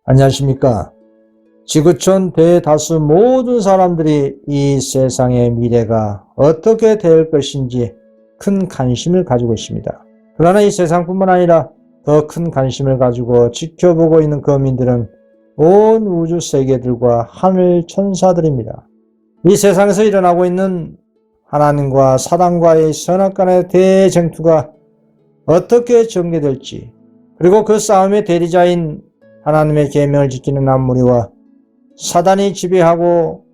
안녕하십니까. 지구촌 대다수 모든 사람들이 이 세상의 미래가 어떻게 될 것인지 큰 관심을 가지고 있습니다. 그러나 이 세상뿐만 아니라 더 큰 관심을 가지고 지켜보고 있는 거민들은 온 우주 세계들과 하늘 천사들입니다. 이 세상에서 일어나고 있는 하나님과 사단과의 선악간의 대쟁투가 어떻게 전개될지, 그리고 그 싸움의 대리자인 하나님의 계명을 지키는 남무리와 사단이 지배하고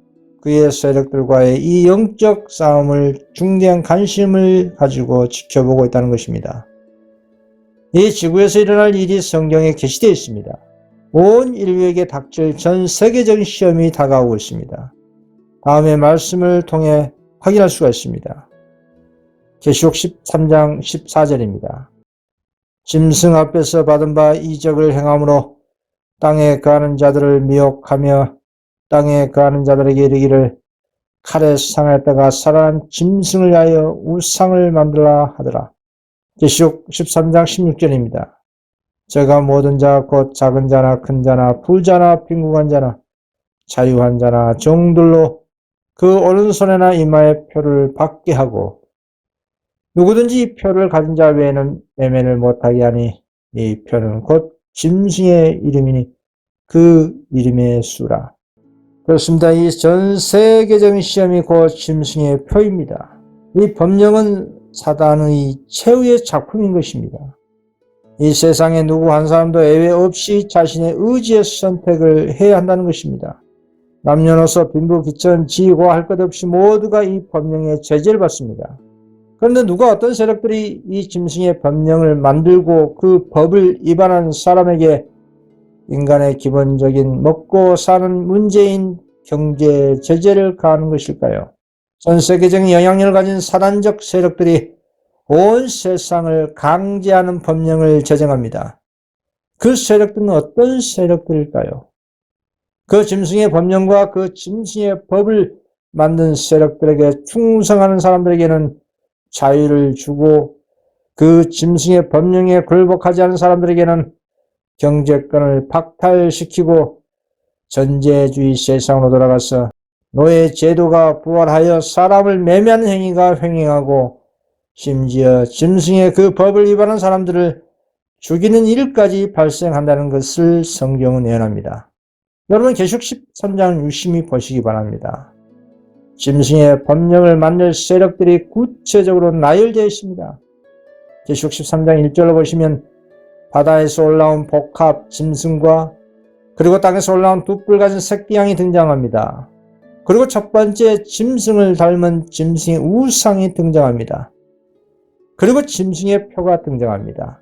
그의 세력들과의 이 영적 싸움을 중대한 관심을 가지고 지켜보고 있다는 것입니다. 이 지구에서 일어날 일이 성경에 게시되어 있습니다. 온 인류에게 닥칠 전 세계적인 시험이 다가오고 있습니다. 다음의 말씀을 통해 확인할 수가 있습니다. 계시록 13장 14절입니다. 짐승 앞에서 받은 바 이적을 행함으로 땅에 거하는 자들을 미혹하며 땅에 거하는 자들에게 이르기를 칼에 상하였다가 살아난 짐승을 위하여 우상을 만들라 하더라. 계시록 13장 16절입니다. 저가 모든 자 곧 작은 자나 큰 자나 부자나 빈궁한 자나 자유한 자나 종들로 그 오른손에나 이마에 표를 받게 하고 누구든지 이 표를 가진 자 외에는 매매를 못하게 하니 이 표는 곧 짐승의 이름이니 그 이름의 수라. 그렇습니다. 이 전 세계적인 시험이 곧 짐승의 표입니다. 이 법령은 사단의 최후의 작품인 것입니다. 이 세상에 누구 한 사람도 예외 없이 자신의 의지의 선택을 해야 한다는 것입니다. 남녀노소 빈부 귀천 지고 할 것 없이 모두가 이 법령의 제재를 받습니다. 그런데 누가 어떤 세력들이 이 짐승의 법령을 만들고 그 법을 위반한 사람에게 인간의 기본적인 먹고 사는 문제인 경제 제재를 가하는 것일까요? 전 세계적인 영향력을 가진 사단적 세력들이 온 세상을 강제하는 법령을 제정합니다. 그 세력들은 어떤 세력들일까요? 그 짐승의 법령과 그 짐승의 법을 만든 세력들에게 충성하는 사람들에게는 자유를 주고 그 짐승의 법령에 굴복하지 않은 사람들에게는 경제권을 박탈시키고 전제주의 세상으로 돌아가서 노예 제도가 부활하여 사람을 매매하는 행위가 횡행하고 심지어 짐승의 그 법을 위반한 사람들을 죽이는 일까지 발생한다는 것을 성경은 예언합니다. 여러분 계시록 13장 유심히 보시기 바랍니다. 짐승의 법령을 만들 세력들이 구체적으로 나열되어 있습니다. 계시록 13장 1절로 보시면 바다에서 올라온 복합 짐승과 그리고 땅에서 올라온 두 뿔 가진 새끼양이 등장합니다. 그리고 첫 번째 짐승을 닮은 짐승의 우상이 등장합니다. 그리고 짐승의 표가 등장합니다.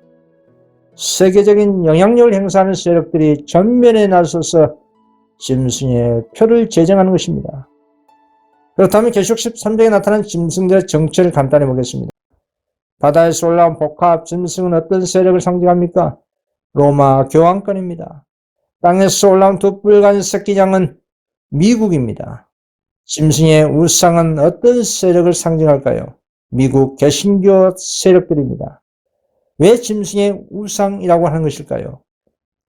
세계적인 영향력을 행사하는 세력들이 전면에 나서서 짐승의 표를 제정하는 것입니다. 그렇다면 계시록 13장에 나타난 짐승들의 정체를 간단히 보겠습니다. 바다에서 올라온 복합 짐승은 어떤 세력을 상징합니까? 로마 교황권입니다. 땅에서 올라온 두 뿔 가진 새끼양은 미국입니다. 짐승의 우상은 어떤 세력을 상징할까요? 미국 개신교 세력들입니다. 왜 짐승의 우상이라고 하는 것일까요?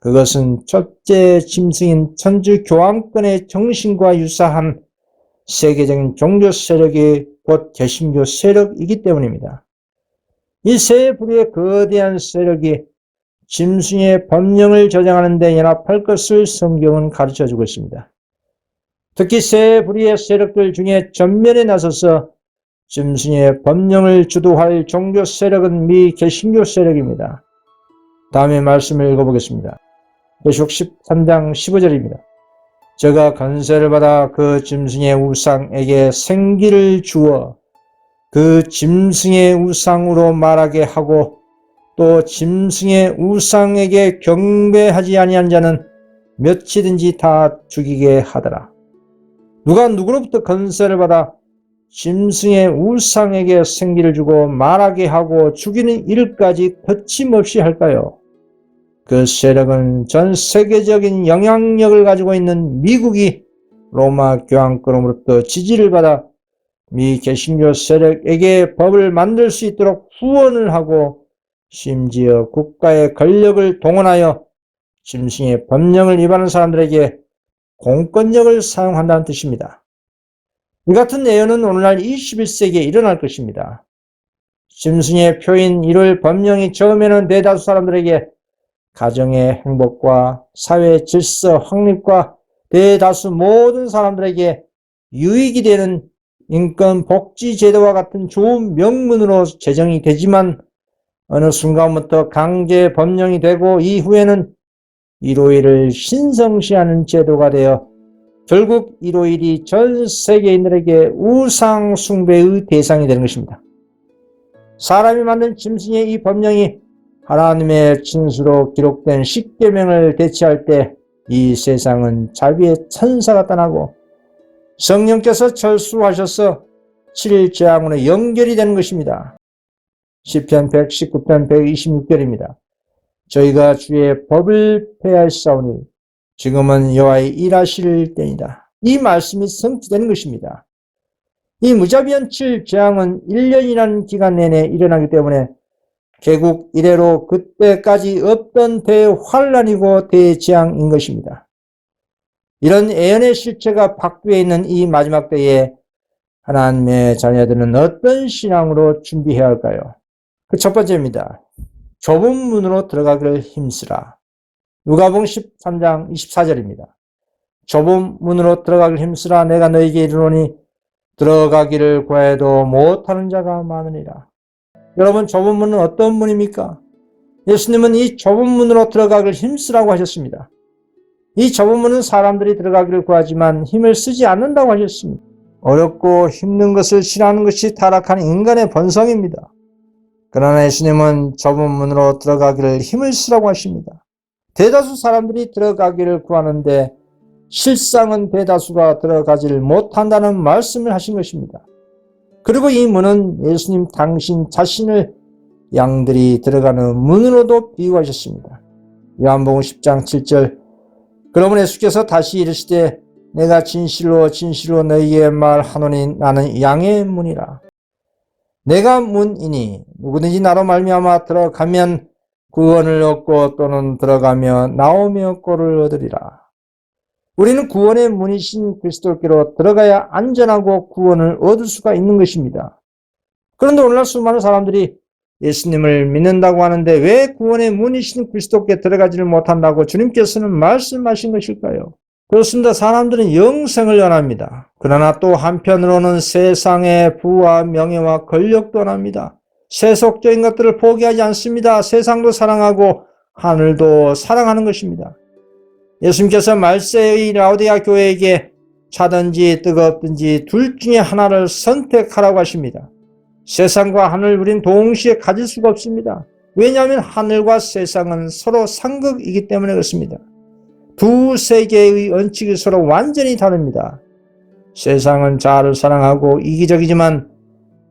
그것은 첫째 짐승인 천주 교황권의 정신과 유사한 세계적인 종교 세력이 곧 개신교 세력이기 때문입니다. 이 세 부류의 거대한 세력이 짐승의 법령을 저장하는 데 연합할 것을 성경은 가르쳐주고 있습니다. 특히 세 부류의 세력들 중에 전면에 나서서 짐승의 법령을 주도할 종교 세력은 미 개신교 세력입니다. 다음에 말씀을 읽어보겠습니다. 계시록 13장 15절입니다. 저가 권세를 받아 그 짐승의 우상에게 생기를 주어 그 짐승의 우상으로 말하게 하고 또 짐승의 우상에게 경배하지 아니한 자는 몇이든지 다 죽이게 하더라. 누가 누구로부터 권세를 받아 짐승의 우상에게 생기를 주고 말하게 하고 죽이는 일까지 거침없이 할까요? 그 세력은 전 세계적인 영향력을 가지고 있는 미국이 로마 교황권으로부터 지지를 받아 미 개신교 세력에게 법을 만들 수 있도록 후원을 하고 심지어 국가의 권력을 동원하여 짐승의 법령을 위반하는 사람들에게 공권력을 사용한다는 뜻입니다. 이 같은 예언은 오늘날 21세기에 일어날 것입니다. 짐승의 표인 이룰 법령이 처음에는 대다수 사람들에게 가정의 행복과 사회 질서 확립과 대다수 모든 사람들에게 유익이 되는 인권 복지 제도와 같은 좋은 명문으로 제정이 되지만 어느 순간부터 강제 법령이 되고 이후에는 일요일을 신성시하는 제도가 되어 결국 일요일이 전 세계인들에게 우상 숭배의 대상이 되는 것입니다. 사람이 만든 짐승의 이 법령이 하나님의 진수로 기록된 십계명을 대체할 때 이 세상은 자비의 천사가 떠나고 성령께서 철수하셔서 7일 재앙으로 연결이 되는 것입니다. 시편 119편 126절입니다. 저희가 주의 법을 폐하였사오니 지금은 여호와의 일하실 때이다. 이 말씀이 성취되는 것입니다. 이 무자비한 7 재앙은 1년이라는 기간 내내 일어나기 때문에 개국 이래로 그때까지 없던 대환란이고 대재앙인 것입니다. 이런 예언의 실체가 박두에 있는 이 마지막 때에 하나님의 자녀들은 어떤 신앙으로 준비해야 할까요? 그 첫 번째입니다. 좁은 문으로 들어가기를 힘쓰라. 누가복음 13장 24절입니다. 좁은 문으로 들어가기를 힘쓰라. 내가 너에게 이르노니 들어가기를 구하여도 못하는 자가 많으니라. 여러분, 좁은 문은 어떤 문입니까? 예수님은 이 좁은 문으로 들어가기를 힘쓰라고 하셨습니다. 이 좁은 문은 사람들이 들어가기를 구하지만 힘을 쓰지 않는다고 하셨습니다. 어렵고 힘든 것을 싫어하는 것이 타락한 인간의 본성입니다. 그러나 예수님은 좁은 문으로 들어가기를 힘을 쓰라고 하십니다. 대다수 사람들이 들어가기를 구하는데 실상은 대다수가 들어가지를 못한다는 말씀을 하신 것입니다. 그리고 이 문은 예수님 당신 자신을 양들이 들어가는 문으로도 비유하셨습니다. 요한복음 10장 7절 그러면 예수께서 다시 이르시되 내가 진실로 진실로 너희에게 말하노니 나는 양의 문이라. 내가 문이니 누구든지 나로 말미암아 들어가면 구원을 얻고 또는 들어가며 나오며 꼴을 얻으리라. 우리는 구원의 문이신 그리스도께로 들어가야 안전하고 구원을 얻을 수가 있는 것입니다. 그런데 오늘날 수많은 사람들이 예수님을 믿는다고 하는데 왜 구원의 문이신 그리스도께 들어가지를 못한다고 주님께서는 말씀하신 것일까요? 그렇습니다. 사람들은 영생을 원합니다. 그러나 또 한편으로는 세상의 부와 명예와 권력도 원합니다. 세속적인 것들을 포기하지 않습니다. 세상도 사랑하고 하늘도 사랑하는 것입니다. 예수님께서 말세의 라오디게아 교회에게 차든지 뜨겁든지 둘 중에 하나를 선택하라고 하십니다. 세상과 하늘 우린 동시에 가질 수가 없습니다. 왜냐하면 하늘과 세상은 서로 상극이기 때문에 그렇습니다. 두 세계의 원칙이 서로 완전히 다릅니다. 세상은 자아를 사랑하고 이기적이지만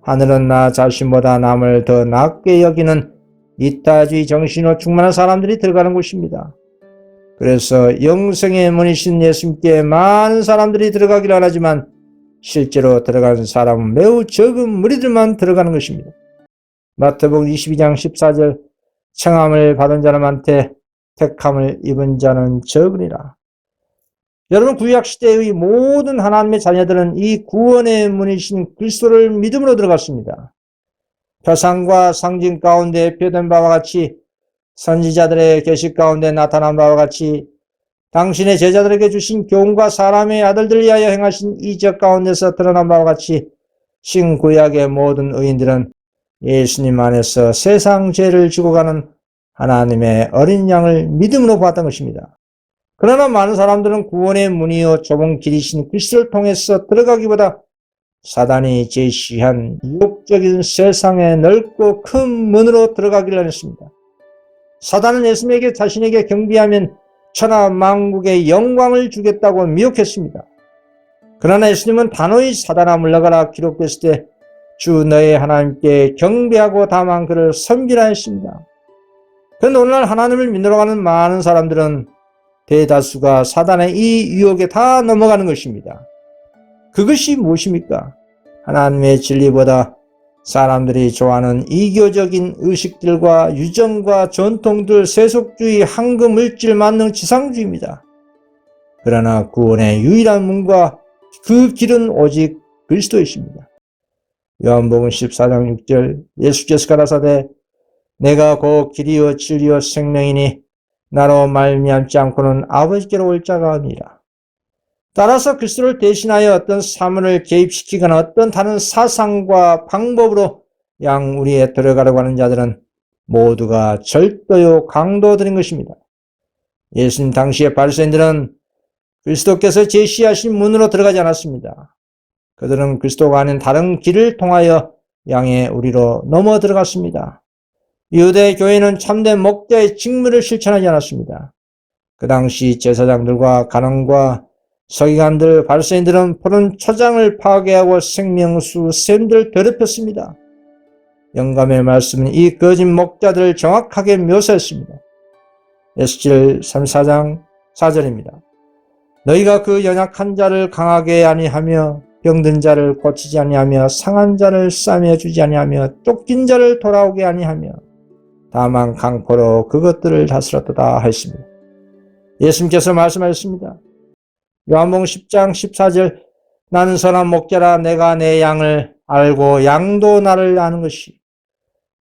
하늘은 나 자신보다 남을 더 낫게 여기는 이타주의 정신으로 충만한 사람들이 들어가는 곳입니다. 그래서 영생의 문이신 예수님께 많은 사람들이 들어가기를 원하지만 실제로 들어가는 사람은 매우 적은 무리들만 들어가는 것입니다. 마태복음 22장 14절 청함을 받은 자람한테 택함을 입은 자는 적으리라. 여러분, 구약시대의 모든 하나님의 자녀들은 이 구원의 문이신 그리스도를 믿음으로 들어갔습니다. 표상과 상징 가운데 표된 바와 같이 선지자들의 계시 가운데 나타난 바와 같이 당신의 제자들에게 주신 교훈과 사람의 아들들 위하여 행하신 이적 가운데서 드러난 바와 같이 신구약의 모든 의인들은 예수님 안에서 세상 죄를 지고 가는 하나님의 어린 양을 믿음으로 보았던 것입니다. 그러나 많은 사람들은 구원의 문이요 좁은 길이신 그리스도를 통해서 들어가기보다 사단이 제시한 유혹적인 세상의 넓고 큰 문으로 들어가기를 원했습니다. 사단은 예수님에게 자신에게 경배하면 천하 만국의 영광을 주겠다고 미혹했습니다. 그러나 예수님은 단호히 사단아 물러가라 기록됐을 때 주 너의 하나님께 경배하고 다만 그를 섬기라 했습니다. 그런데 오늘날 하나님을 믿으러 가는 많은 사람들은 대다수가 사단의 이 유혹에 다 넘어가는 것입니다. 그것이 무엇입니까? 하나님의 진리보다 사람들이 좋아하는 이교적인 의식들과 유전과 전통들, 세속주의, 황금, 물질, 만능, 지상주의입니다. 그러나 구원의 유일한 문과 그 길은 오직 그리스도이십니다. 요한복음 14장 6절 예수께서 가라사대 내가 곧 길이요 진리요 생명이니 나로 말미암지 않고는 아버지께로 올 자가 없느니라. 따라서 그리스도를 대신하여 어떤 사물을 개입시키거나 어떤 다른 사상과 방법으로 양우리에 들어가려고 하는 자들은 모두가 절도요 강도들인 것입니다. 예수님 당시의 바리새인들은 그리스도께서 제시하신 문으로 들어가지 않았습니다. 그들은 그리스도가 아닌 다른 길을 통하여 양의 우리로 넘어 들어갔습니다. 유대 교회는 참된 목자의 직무를 실천하지 않았습니다. 그 당시 제사장들과 간원과 서기관들, 바리새인들은 푸른 초장을 파괴하고 생명수 샘들을 더럽혔습니다. 영감의 말씀은 이 거짓 목자들을 정확하게 묘사했습니다. 에스겔 34장 4절입니다. 너희가 그 연약한 자를 강하게 아니하며 병든 자를 고치지 아니하며 상한 자를 싸매 주지 아니하며 쫓긴 자를 돌아오게 아니하며 다만 강포로 그것들을 다스렸도다 하였습니다. 예수님께서 말씀하셨습니다. 요한복음 10장 14절 나는 선한 목자라 내가 내 양을 알고 양도 나를 아는 것이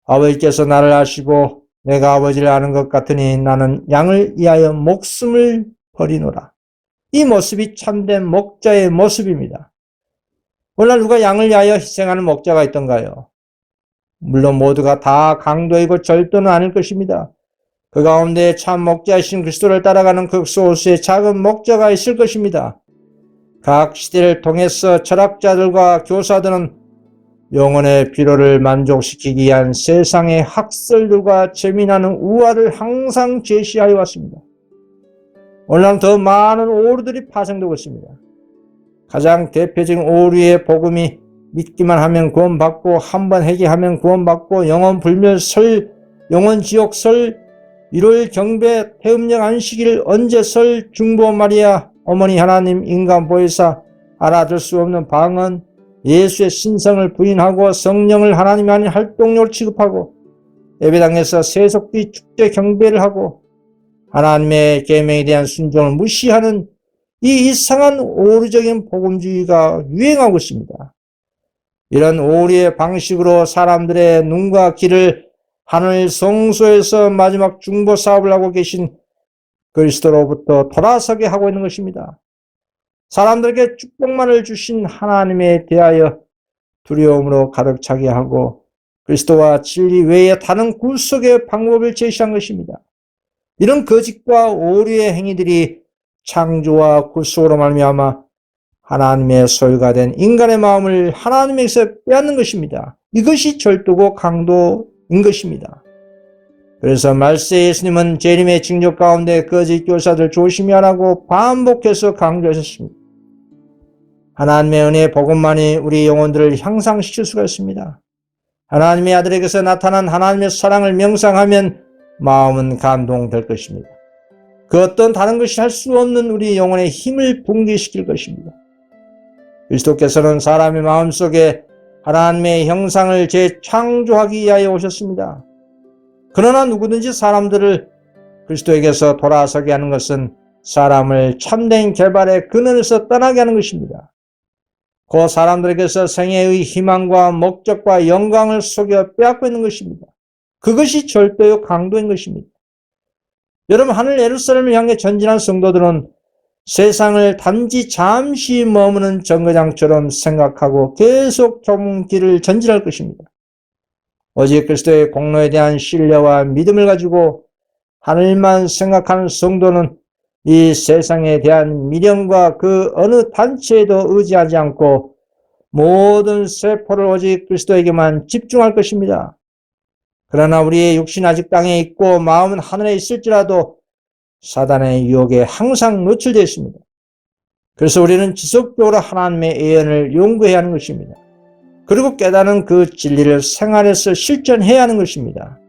아버지께서 나를 아시고 내가 아버지를 아는 것 같으니 나는 양을 위하여 목숨을 버리노라. 이 모습이 참된 목자의 모습입니다. 오늘날 누가 양을 위하여 희생하는 목자가 있던가요? 물론 모두가 다 강도이고 절도는 아닐 것입니다. 그 가운데 참 목자이신 그리스도를 따라가는 극소수의 작은 목자가 있을 것입니다. 각 시대를 통해서 철학자들과 교사들은 영혼의 필요를 만족시키기 위한 세상의 학설들과 재미나는 우화를 항상 제시하여 왔습니다. 오늘날 더 많은 오류들이 파생되고 있습니다. 가장 대표적인 오류의 복음이 믿기만 하면 구원받고 한번 회개하면 구원받고 영원 불멸설, 영원 지옥설, 1월 경배, 태음령 안식일, 언제 설, 중보 마리아, 어머니 하나님, 인간 보혜사, 알아들 수 없는 방언, 예수의 신성을 부인하고 성령을 하나님이 아닌 활동력을 취급하고 예배당에서 세속주의 축제 경배를 하고 하나님의 계명에 대한 순종을 무시하는 이 이상한 오류적인 복음주의가 유행하고 있습니다. 이런 오류의 방식으로 사람들의 눈과 귀를 하늘 성소에서 마지막 중보 사업을 하고 계신 그리스도로부터 돌아서게 하고 있는 것입니다. 사람들에게 축복만을 주신 하나님에 대하여 두려움으로 가득 차게 하고 그리스도와 진리 외에 다른 구속의 방법을 제시한 것입니다. 이런 거짓과 오류의 행위들이 창조와 구속으로 말미암아 하나님의 소유가 된 인간의 마음을 하나님에게서 빼앗는 것입니다. 이것이 절도고 강도인 것입니다. 그래서 말세 예수님은 재림의 징조 가운데 거짓 교사들 조심히 하라고 반복해서 강조하셨습니다. 하나님의 은혜의 복음만이 우리 영혼들을 향상시킬 수가 있습니다. 하나님의 아들에게서 나타난 하나님의 사랑을 명상하면 마음은 감동될 것입니다. 그 어떤 다른 것이 할 수 없는 우리 영혼의 힘을 붕괴시킬 것입니다. 그리스도께서는 사람의 마음속에 하나님의 형상을 재창조하기 위하여 오셨습니다. 그러나 누구든지 사람들을 그리스도에게서 돌아서게 하는 것은 사람을 참된 개발의 근원에서 떠나게 하는 것입니다. 그 사람들에게서 생애의 희망과 목적과 영광을 속여 빼앗고 있는 것입니다. 그것이 절도요 강도인 것입니다. 여러분, 하늘 예루살렘을 향해 전진한 성도들은 세상을 단지 잠시 머무는 정거장처럼 생각하고 계속 좁은 길을 전진할 것입니다. 오직 그리스도의 공로에 대한 신뢰와 믿음을 가지고 하늘만 생각하는 성도는 이 세상에 대한 미련과 그 어느 단체에도 의지하지 않고 모든 세포를 오직 그리스도에게만 집중할 것입니다. 그러나 우리의 육신 아직 땅에 있고 마음은 하늘에 있을지라도 사단의 유혹에 항상 노출되어 있습니다. 그래서 우리는 지속적으로 하나님의 예언을 연구해야 하는 것입니다. 그리고 깨닫는 그 진리를 생활에서 실천해야 하는 것입니다.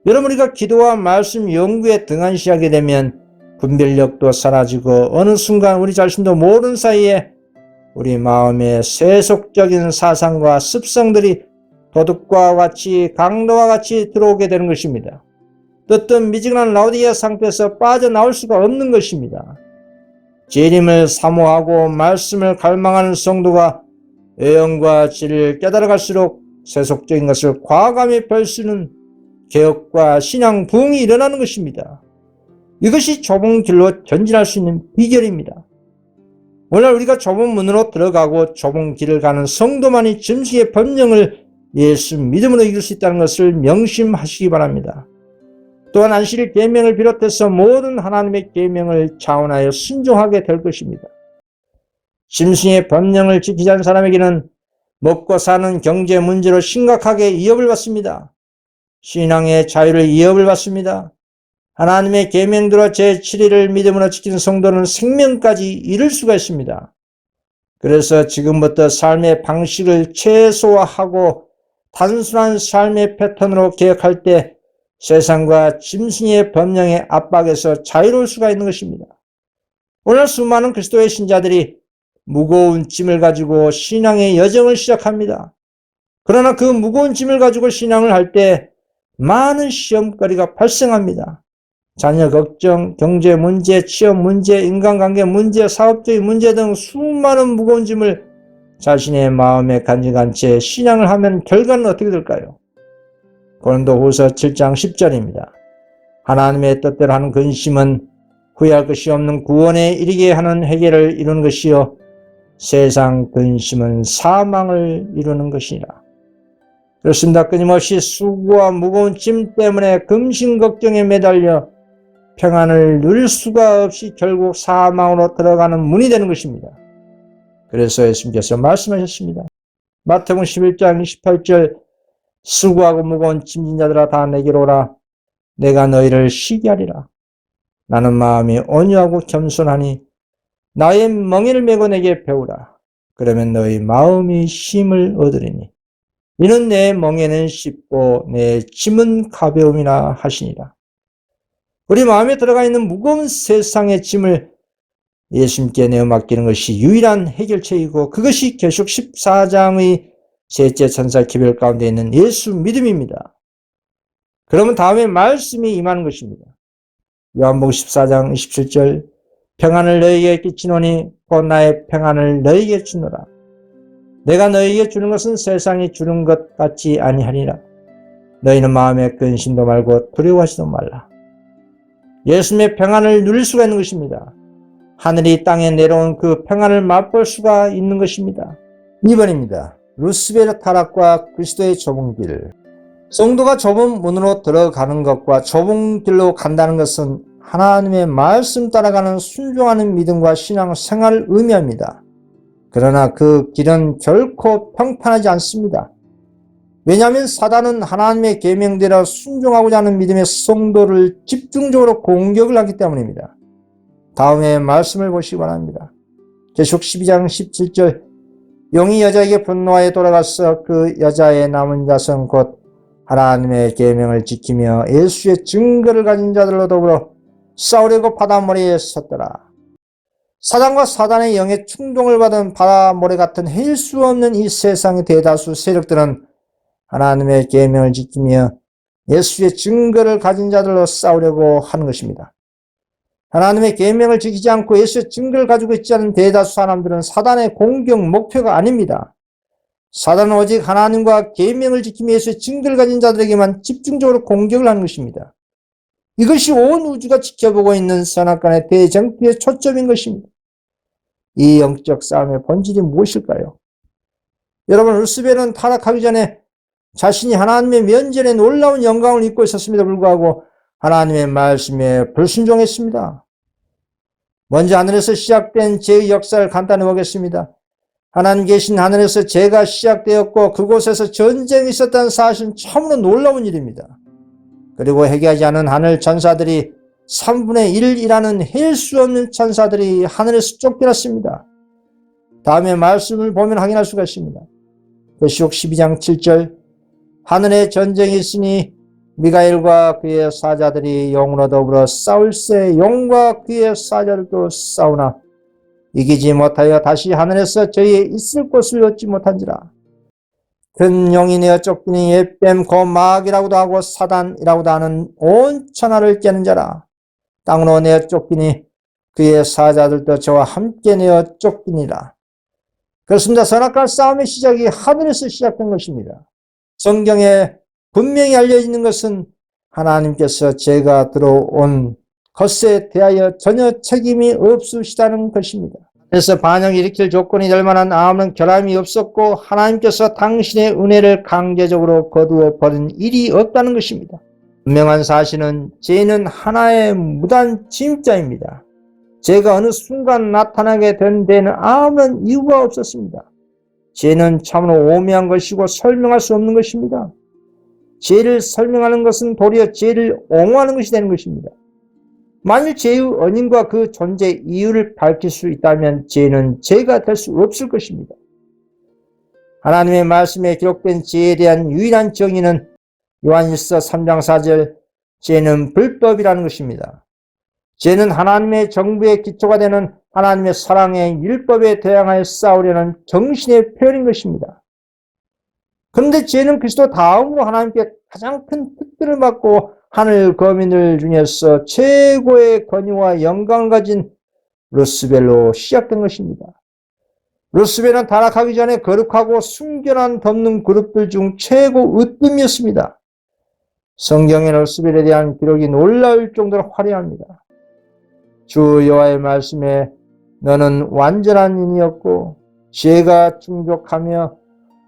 여러분, 우리가 기도와 말씀 연구에 등한시하게 되면 분별력도 사라지고 어느 순간 우리 자신도 모르는 사이에 우리 마음의 세속적인 사상과 습성들이 도둑과 같이 강도와 같이 들어오게 되는 것입니다. 뜨뜻 미지근한 라오디게아 상태에서 빠져나올 수가 없는 것입니다. 재림을 사모하고 말씀을 갈망하는 성도가 의영과 진리를 깨달아갈수록 세속적인 것을 과감히 펼치는 개혁과 신앙 부흥이 일어나는 것입니다. 이것이 좁은 길로 전진할 수 있는 비결입니다. 오늘 우리가 좁은 문으로 들어가고 좁은 길을 가는 성도만이 짐승의 번영을 예수 믿음으로 이길 수 있다는 것을 명심하시기 바랍니다. 또한 안식일 계명을 비롯해서 모든 하나님의 계명을 자원하여 순종하게 될 것입니다. 짐승의 번영을 지키지 않은 사람에게는 먹고 사는 경제 문제로 심각하게 위협을 받습니다. 신앙의 자유를 위협을 받습니다. 하나님의 계명대로 제7일을 믿음으로 지키는 성도는 생명까지 이룰 수가 있습니다. 그래서 지금부터 삶의 방식을 최소화하고 단순한 삶의 패턴으로 개혁할 때 세상과 짐승의 번영의 압박에서 자유로울 수가 있는 것입니다. 오늘 수많은 그리스도의 신자들이 무거운 짐을 가지고 신앙의 여정을 시작합니다. 그러나 그 무거운 짐을 가지고 신앙을 할 때 많은 시험거리가 발생합니다. 자녀 걱정, 경제 문제, 취업 문제, 인간관계 문제, 사업적인 문제 등 수많은 무거운 짐을 자신의 마음에 간직한 채 신앙을 하면 결과는 어떻게 될까요? 고린도후서 7장 10절입니다. 하나님의 뜻대로 하는 근심은 후회할 것이 없는 구원에 이르게 하는 해결을 이루는 것이요 세상 근심은 사망을 이루는 것이라. 그렇습니다. 끊임없이 수고와 무거운 짐 때문에 근심 걱정에 매달려 평안을 누릴 수가 없이 결국 사망으로 들어가는 문이 되는 것입니다. 그래서 예수님께서 말씀하셨습니다. 마태복음 11장 28절 수고하고 무거운 짐진 자들아 다 내게로 오라. 내가 너희를 쉬게 하리라. 나는 마음이 온유하고 겸손하니 나의 멍에를 메고 내게 배우라. 그러면 너희 마음이 쉼을 얻으리니 이는 내 멍에는 쉽고 내 짐은 가벼움이라 하시니라. 우리 마음에 들어가 있는 무거운 세상의 짐을 예수님께 내어 맡기는 것이 유일한 해결책이고 그것이 계시록 14장의 셋째 천사 기별 가운데 있는 예수 믿음입니다. 그러면 다음에 말씀이 임하는 것입니다. 요한복음 14장 27절 평안을 너희에게 끼치노니 곧 나의 평안을 너희에게 주노라. 내가 너희에게 주는 것은 세상이 주는 것 같지 아니하니라. 너희는 마음에 근심도 말고 두려워하지도 말라. 예수님의 평안을 누릴 수가 있는 것입니다. 하늘이 땅에 내려온 그 평안을 맛볼 수가 있는 것입니다. 2번입니다. 루스벨의 타락과 그리스도의 좁은 길. 성도가 좁은 문으로 들어가는 것과 좁은 길로 간다는 것은 하나님의 말씀 따라가는 순종하는 믿음과 신앙 생활을 의미합니다. 그러나 그 길은 결코 평탄하지 않습니다. 왜냐하면 사단은 하나님의 계명대로 순종하고자 하는 믿음의 성도를 집중적으로 공격을 하기 때문입니다. 다음에 말씀을 보시기 바랍니다. 계시록 12장 17절 용이 여자에게 분노하여 돌아가서 그 여자의 남은 자손 곧 하나님의 계명을 지키며 예수의 증거를 가진 자들로 더불어 싸우려고 바다모래에 섰더라. 사단과 사단의 영의 충동을 받은 바다모래 같은 헤일 수 없는 이 세상의 대다수 세력들은 하나님의 계명을 지키며 예수의 증거를 가진 자들로 싸우려고 하는 것입니다. 하나님의 계명을 지키지 않고 예수의 증거를 가지고 있지 않은 대다수 사람들은 사단의 공격 목표가 아닙니다. 사단은 오직 하나님과 계명을 지키며 예수의 증거를 가진 자들에게만 집중적으로 공격을 하는 것입니다. 이것이 온 우주가 지켜보고 있는 선악간의 대쟁투의 초점인 것입니다. 이 영적 싸움의 본질이 무엇일까요? 여러분, 루스벨은 타락하기 전에 자신이 하나님의 면전에 놀라운 영광을 입고 있었음에도 불구하고 하나님의 말씀에 불순종했습니다. 먼저 하늘에서 시작된 죄의 역사를 간단히 보겠습니다. 하나님 계신 하늘에서 죄가 시작되었고 그곳에서 전쟁이 있었다는 사실은 참으로 놀라운 일입니다. 그리고 회개하지 않은 하늘 천사들이 3분의 1이라는 헬 수 없는 천사들이 하늘에서 쫓겨났습니다. 다음에 말씀을 보면 확인할 수가 있습니다. 계시록 12장 7절 하늘에 전쟁이 있으니 미가엘과 그의 사자들이 용으로 더불어 싸울세 용과 그의 사자들도 싸우나 이기지 못하여 다시 하늘에서 저희의 있을 곳을 얻지 못한지라. 큰 용이 내어 쫓기니 옛뱀 곧 마귀라고도 하고 사단이라고도 하는 온 천하를 깨는 자라. 땅으로 내어 쫓기니 그의 사자들도 저와 함께 내어 쫓기니라. 그렇습니다. 선악과 싸움의 시작이 하늘에서 시작된 것입니다. 성경에 분명히 알려지는 것은 하나님께서 죄가 들어온 것에 대하여 전혀 책임이 없으시다는 것입니다. 그래서 반역을 일으킬 조건이 될 만한 아무런 결함이 없었고 하나님께서 당신의 은혜를 강제적으로 거두어 버린 일이 없다는 것입니다. 분명한 사실은 죄는 하나의 무단 침입자입니다. 죄가 어느 순간 나타나게 된 데는 아무런 이유가 없었습니다. 죄는 참으로 오묘한 것이고 설명할 수 없는 것입니다. 죄를 설명하는 것은 도리어 죄를 옹호하는 것이 되는 것입니다. 만일 죄의 원인과 그 존재 이유를 밝힐 수 있다면 죄는 죄가 될 수 없을 것입니다. 하나님의 말씀에 기록된 죄에 대한 유일한 정의는 요한일서 3장 4절 죄는 불법이라는 것입니다. 죄는 하나님의 정부의 기초가 되는 하나님의 사랑의 율법에 대항하여 싸우려는 정신의 표현인 것입니다. 그런데 죄는 그리스도 다음으로 하나님께 가장 큰 특별을 받고 하늘 거민들 중에서 최고의 권위와 영광을 가진 루스벨로 시작된 것입니다. 루스벨은 타락하기 전에 거룩하고 순결한 덮는 그룹들 중 최고 으뜸이었습니다. 성경의 루스벨에 대한 기록이 놀라울 정도로 화려합니다. 주 여호와의 말씀에 너는 완전한 인이었고 죄가 충족하며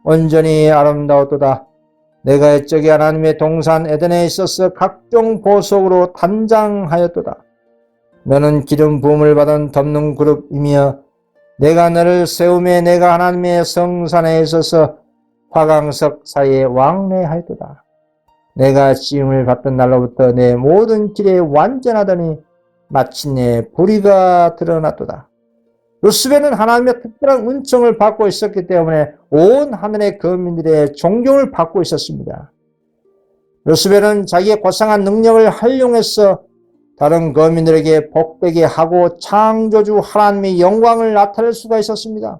온전히 아름다웠도다. 내가 옛적에 하나님의 동산 에덴에 있어서 각종 보석으로 단장하였도다. 너는 기름 부음을 받은 덮는 그룹이며 내가 너를 세우며 내가 하나님의 성산에 있어서 화강석 사이에 왕래하였도다. 내가 지음을 받던 날로부터 내 모든 길에 완전하더니 마침내 불의가 드러났도다. 루스벨은 하나님의 특별한 은총을 받고 있었기 때문에 온 하늘의 거민들의 존경을 받고 있었습니다. 루스벨은 자기의 고상한 능력을 활용해서 다른 거민들에게 복되게 하고 창조주 하나님의 영광을 나타낼 수가 있었습니다.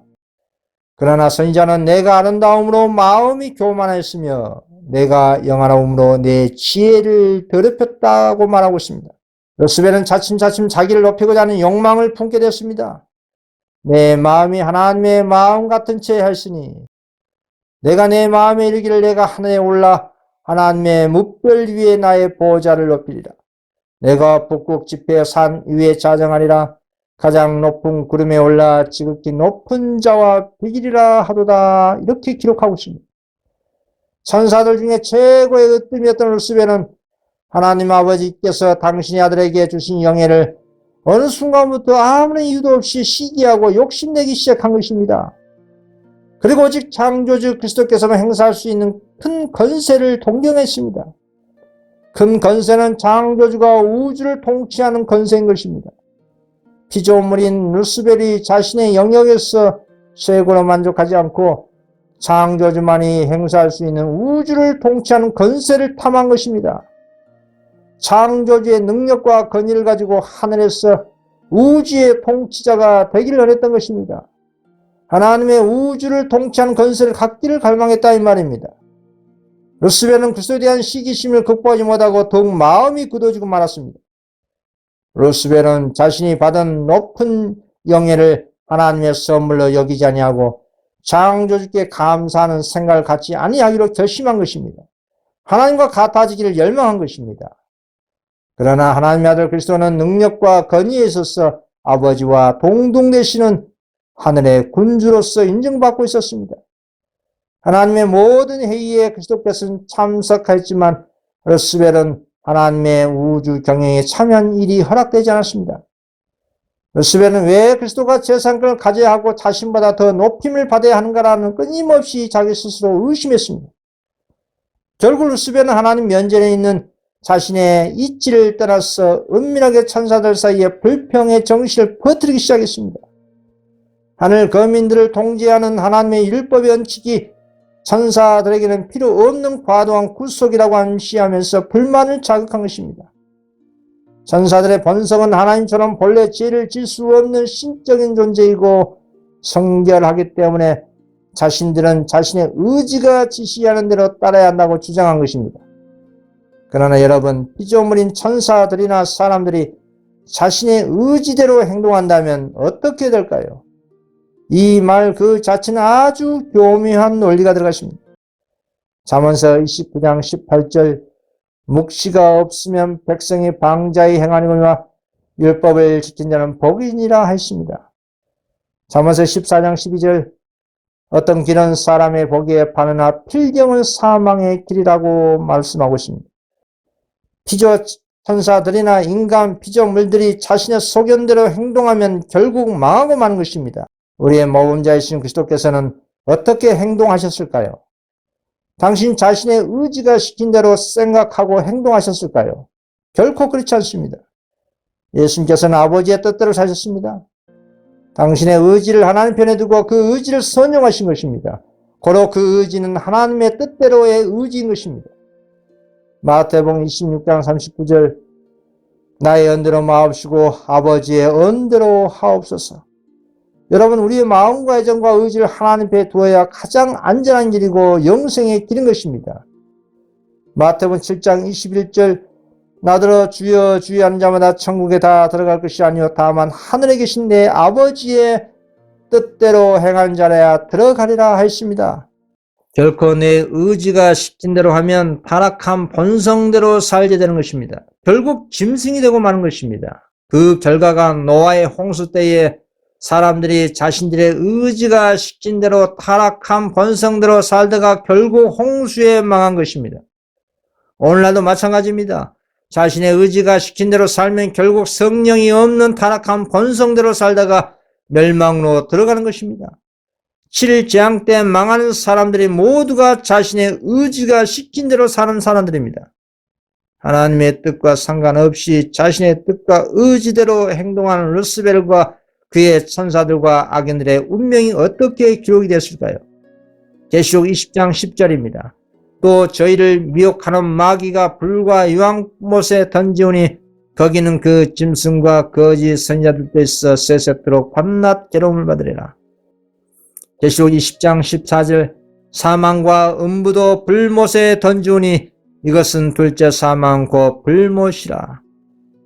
그러나 선지자는 내가 아름다움으로 마음이 교만하였으며 내가 영화로움으로 내 지혜를 더럽혔다고 말하고 있습니다. 루스벨은 차츰차츰 자기를 높이고자 하는 욕망을 품게 됐습니다. 내 마음이 하나님의 마음 같은 채 하였으니 내가 내 마음에 이르기를 내가 하늘에 올라 하나님의 뭇별 위에 나의 보좌를 높이리라. 내가 북극 지폐 산 위에 자정하리라. 가장 높은 구름에 올라 지극히 높은 자와 비기리라 하도다. 이렇게 기록하고 있습니다. 천사들 중에 최고의 으뜸이었던 루스벨은 하나님 아버지께서 당신의 아들에게 주신 영예를 어느 순간부터 아무런 이유도 없이 시기하고 욕심내기 시작한 것입니다. 그리고 오직 창조주 그리스도께서만 행사할 수 있는 큰 권세를 동경했습니다. 큰 권세는 창조주가 우주를 통치하는 권세인 것입니다. 피조물인 루스벨이 자신의 영역에서 최고로 만족하지 않고 창조주만이 행사할 수 있는 우주를 통치하는 권세를 탐한 것입니다. 창조주의 능력과 권위를 가지고 하늘에서 우주의 통치자가 되기를 원했던 것입니다. 하나님의 우주를 통치하는 권세를 갖기를 갈망했다 이 말입니다. 루스벨은 그리스도에 대한 시기심을 극복하지 못하고 더욱 마음이 굳어지고 말았습니다. 루스벨은 자신이 받은 높은 영예를 하나님의 선물로 여기지 아니하고 창조주께 감사하는 생각을 갖지 아니하기로 결심한 것입니다. 하나님과 같아지기를 열망한 것입니다. 그러나 하나님의 아들 그리스도는 능력과 권위에 있어서 아버지와 동등되시는 하늘의 군주로서 인정받고 있었습니다. 하나님의 모든 회의에 그리스도께서는 참석하였지만 루스벨은 하나님의 우주 경영에 참여한 일이 허락되지 않았습니다. 루스벨은 왜 그리스도가 재산권을 가져야 하고 자신보다 더 높임을 받아야 하는가라는 끊임없이 자기 스스로 의심했습니다. 결국 루스벨은 하나님 면전에 있는 자신의 이치를 떠나서 은밀하게 천사들 사이에 불평의 정신을 퍼뜨리기 시작했습니다. 하늘 거민들을 통제하는 하나님의 율법의 원칙이 천사들에게는 필요 없는 과도한 구속이라고 암시하면서 불만을 자극한 것입니다. 천사들의 본성은 하나님처럼 본래 죄를 질 수 없는 신적인 존재이고 성결하기 때문에 자신들은 자신의 의지가 지시하는 대로 따라야 한다고 주장한 것입니다. 그러나 여러분, 피조물인 천사들이나 사람들이 자신의 의지대로 행동한다면 어떻게 될까요? 이 말 그 자체는 아주 교묘한 논리가 들어가 있습니다. 잠언서 29장 18절 묵시가 없으면 백성이 방자히 행하니거니와 율법을 지킨 자는 복이니라 하였습니다. 잠언서 14장 12절 어떤 길은 사람의 보기에 바르나 필경은 사망의 길이라고 말씀하고 있습니다. 피조 천사들이나 인간 피조물들이 자신의 소견대로 행동하면 결국 망하고 마는 것입니다. 우리의 모범자이신 그리스도께서는 어떻게 행동하셨을까요? 당신 자신의 의지가 시킨 대로 생각하고 행동하셨을까요? 결코 그렇지 않습니다. 예수님께서는 아버지의 뜻대로 사셨습니다. 당신의 의지를 하나님 편에 두고 그 의지를 선용하신 것입니다. 고로 그 의지는 하나님의 뜻대로의 의지인 것입니다. 마태복음 26장 39절 나의 언대로 마옵시고 아버지의 언대로 하옵소서. 여러분, 우리의 마음과 애정과 의지를 하나님 앞에 두어야 가장 안전한 길이고 영생의 길인 것입니다. 마태복음 7장 21절 나더러 주여 주여 하는 자마다 천국에 다 들어갈 것이 아니요 다만 하늘에 계신 내 아버지의 뜻대로 행하는 자라야 들어가리라 하였습니다. 결코 내 의지가 시킨 대로 하면 타락한 본성대로 살게 되는 것입니다. 결국 짐승이 되고 마는 것입니다. 그 결과가 노아의 홍수 때에 사람들이 자신들의 의지가 시킨 대로 타락한 본성대로 살다가 결국 홍수에 망한 것입니다. 오늘날도 마찬가지입니다. 자신의 의지가 시킨 대로 살면 결국 성령이 없는 타락한 본성대로 살다가 멸망으로 들어가는 것입니다. 7일 재앙 때 망하는 사람들이 모두가 자신의 의지가 시킨 대로 사는 사람들입니다. 하나님의 뜻과 상관없이 자신의 뜻과 의지대로 행동하는 르스벨과 그의 천사들과 악인들의 운명이 어떻게 기록이 됐을까요? 계시록 20장 10절입니다. 또 저희를 미혹하는 마귀가 불과 유황못에 던지오니 거기는 그 짐승과 거짓 선지자들도 있어 세세토록 밤낮 괴로움을 받으리라. 계시록 20장 14절 사망과 음부도 불못에 던지오니 이것은 둘째 사망 곧 불못이라.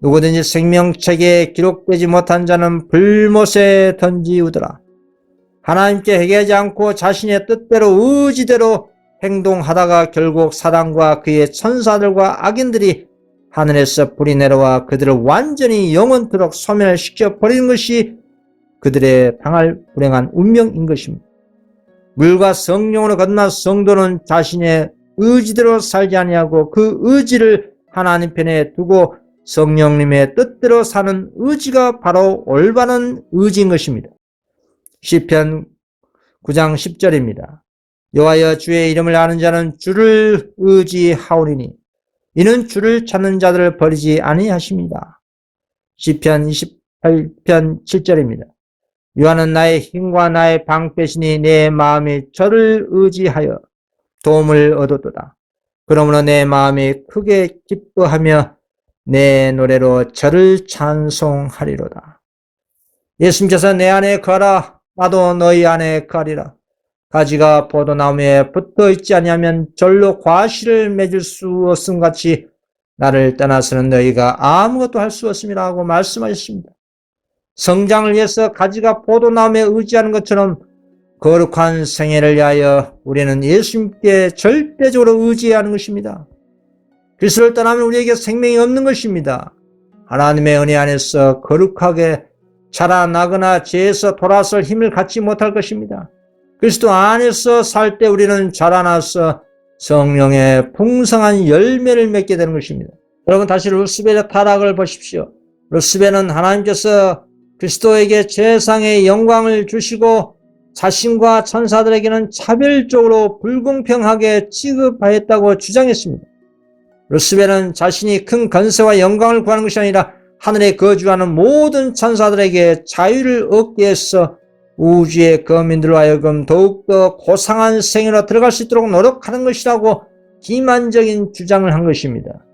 누구든지 생명책에 기록되지 못한 자는 불못에 던지우더라. 하나님께 회개하지 않고 자신의 뜻대로 의지대로 행동하다가 결국 사단과 그의 천사들과 악인들이 하늘에서 불이 내려와 그들을 완전히 영원토록 소멸시켜 버리는 것이 그들의 당할 불행한 운명인 것입니다. 물과 성령으로 거듭난 성도는 자신의 의지대로 살지 아니하고 그 의지를 하나님 편에 두고 성령님의 뜻대로 사는 의지가 바로 올바른 의지인 것입니다. 시편 9장 10절입니다. 여호와여 주의 이름을 아는 자는 주를 의지하오리니 이는 주를 찾는 자들을 버리지 아니하십니다. 시편 28편 7절입니다. 여호와는 나의 힘과 나의 방패시니 내 마음이 저를 의지하여 도움을 얻었도다. 그러므로 내 마음이 크게 기뻐하며 내 노래로 저를 찬송하리로다. 예수님께서 내 안에 거하라 나도 너희 안에 거하리라. 가지가 포도나무에 붙어있지 아니하면 절로 과실을 맺을 수 없음 같이 나를 떠나서는 너희가 아무것도 할 수 없음이라 하고 말씀하셨습니다. 성장을 위해서 가지가 포도나무에 의지하는 것처럼 거룩한 생애를 위하여 우리는 예수님께 절대적으로 의지해야 하는 것입니다. 그리스도를 떠나면 우리에게 생명이 없는 것입니다. 하나님의 은혜 안에서 거룩하게 자라나거나 죄에서 돌아설 힘을 갖지 못할 것입니다. 그리스도 안에서 살 때 우리는 자라나서 성령의 풍성한 열매를 맺게 되는 것입니다. 여러분 다시 르스벨의 타락을 보십시오. 르스벨은 하나님께서 그리스도에게 최상의 영광을 주시고 자신과 천사들에게는 차별적으로 불공평하게 취급하였다고 주장했습니다. 르스벨은 자신이 큰 권세와 영광을 구하는 것이 아니라 하늘에 거주하는 모든 천사들에게 자유를 얻기 위해서 우주의 거민들로 하여금 더욱더 고상한 생애로 들어갈 수 있도록 노력하는 것이라고 기만적인 주장을 한 것입니다.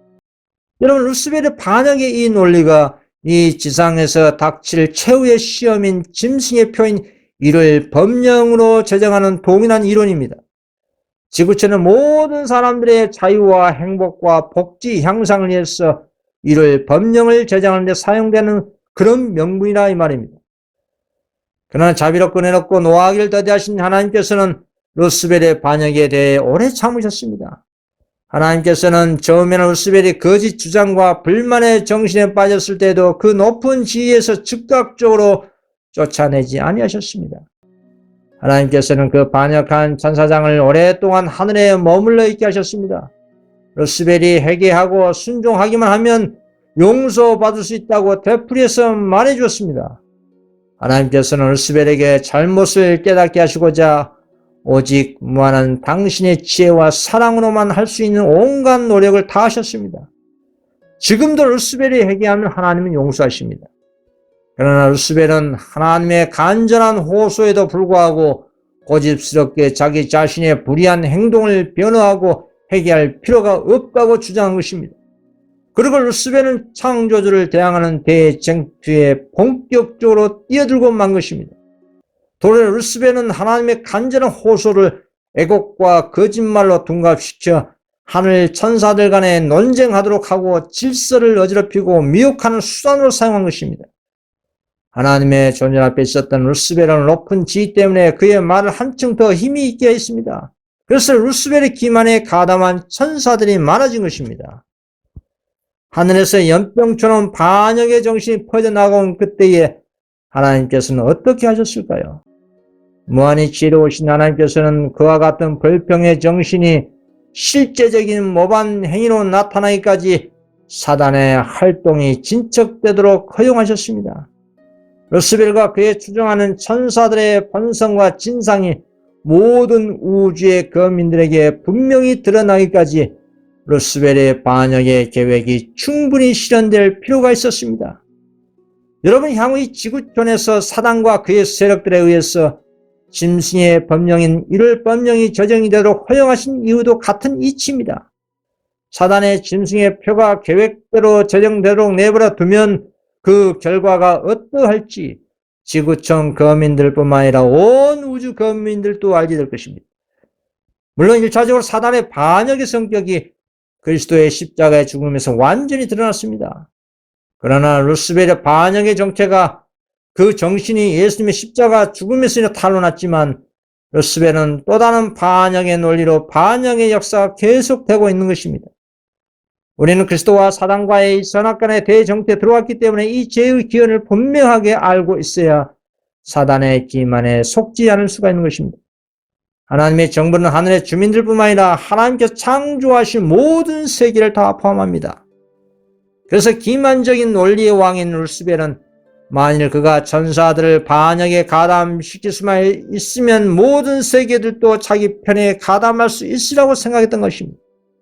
여러분 르스벨의 반역의 이 논리가 이 지상에서 닥칠 최후의 시험인 짐승의 표인 이를 법령으로 제정하는 동일한 이론입니다. 지구촌의 모든 사람들의 자유와 행복과 복지 향상을 위해서 이를 법령을 제정하는 데 사용되는 그런 명분이라 이 말입니다. 그러나 자비롭고 은혜롭고 노하기를 더디하신 하나님께서는 루스벨의 반역에 대해 오래 참으셨습니다. 하나님께서는 처음에는 루스벨이 거짓 주장과 불만의 정신에 빠졌을 때도 그 높은 지위에서 즉각적으로 쫓아내지 아니하셨습니다. 하나님께서는 그 반역한 천사장을 오랫동안 하늘에 머물러 있게 하셨습니다. 루스벨이 회개하고 순종하기만 하면 용서받을 수 있다고 되풀이해서 말해주었습니다. 하나님께서는 루스벨에게 잘못을 깨닫게 하시고자 오직 무한한 당신의 지혜와 사랑으로만 할 수 있는 온갖 노력을 다하셨습니다. 지금도 루스벨이 회개하면 하나님은 용서하십니다. 그러나 루스벨은 하나님의 간절한 호소에도 불구하고 고집스럽게 자기 자신의 불의한 행동을 변호하고 회개할 필요가 없다고 주장한 것입니다. 그리고 루스벨은 창조주를 대항하는 대쟁투에 본격적으로 뛰어들고 만 것입니다. 도리어 루스벨은 하나님의 간절한 호소를 애곡과 거짓말로 둔갑시켜 하늘 천사들 간에 논쟁하도록 하고 질서를 어지럽히고 미혹하는 수단으로 사용한 것입니다. 하나님의 존재 앞에 있었던 루스벨은 높은 지위 때문에 그의 말을 한층 더 힘이 있게 했습니다. 그래서 루스벨의 기만에 가담한 천사들이 많아진 것입니다. 하늘에서 연병처럼 반역의 정신이 퍼져나가온 그때에 하나님께서는 어떻게 하셨을까요? 무한히 지혜로우신 하나님께서는 그와 같은 불평의 정신이 실제적인 모반 행위로 나타나기까지 사단의 활동이 진척되도록 허용하셨습니다. 루스벨과 그의 추종하는 천사들의 본성과 진상이 모든 우주의 거민들에게 분명히 드러나기까지 루스벨의 반역의 계획이 충분히 실현될 필요가 있었습니다. 여러분, 향후 이 지구촌에서 사단과 그의 세력들에 의해서 짐승의 법령인 이를 법령이 제정이 되도록 허용하신 이유도 같은 이치입니다. 사단의 짐승의 표가 계획대로 제정되도록 내버려 두면 그 결과가 어떠할지 지구촌 거민들뿐만 아니라 온 우주 거민들도 알게 될 것입니다. 물론 1차적으로 사단의 반역의 성격이 그리스도의 십자가의 죽음에서 완전히 드러났습니다. 그러나 루스벨의 반역의 정체가 그 정신이 예수님의 십자가 죽음에서 탄로났지만 루스벨은 또 다른 반역의 논리로 반역의 역사가 계속되고 있는 것입니다. 우리는 그리스도와 사단과의 선악간의 대정태에 들어왔기 때문에 이 죄의 기원을 분명하게 알고 있어야 사단의 기만에 속지 않을 수가 있는 것입니다. 하나님의 정부는 하늘의 주민들뿐만 아니라 하나님께서 창조하신 모든 세계를 다 포함합니다. 그래서 기만적인 논리의 왕인 루스벨은 만일 그가 천사들을 반역에 가담시킬 수만 있으면 모든 세계들도 자기 편에 가담할 수 있으라고 생각했던 것입니다.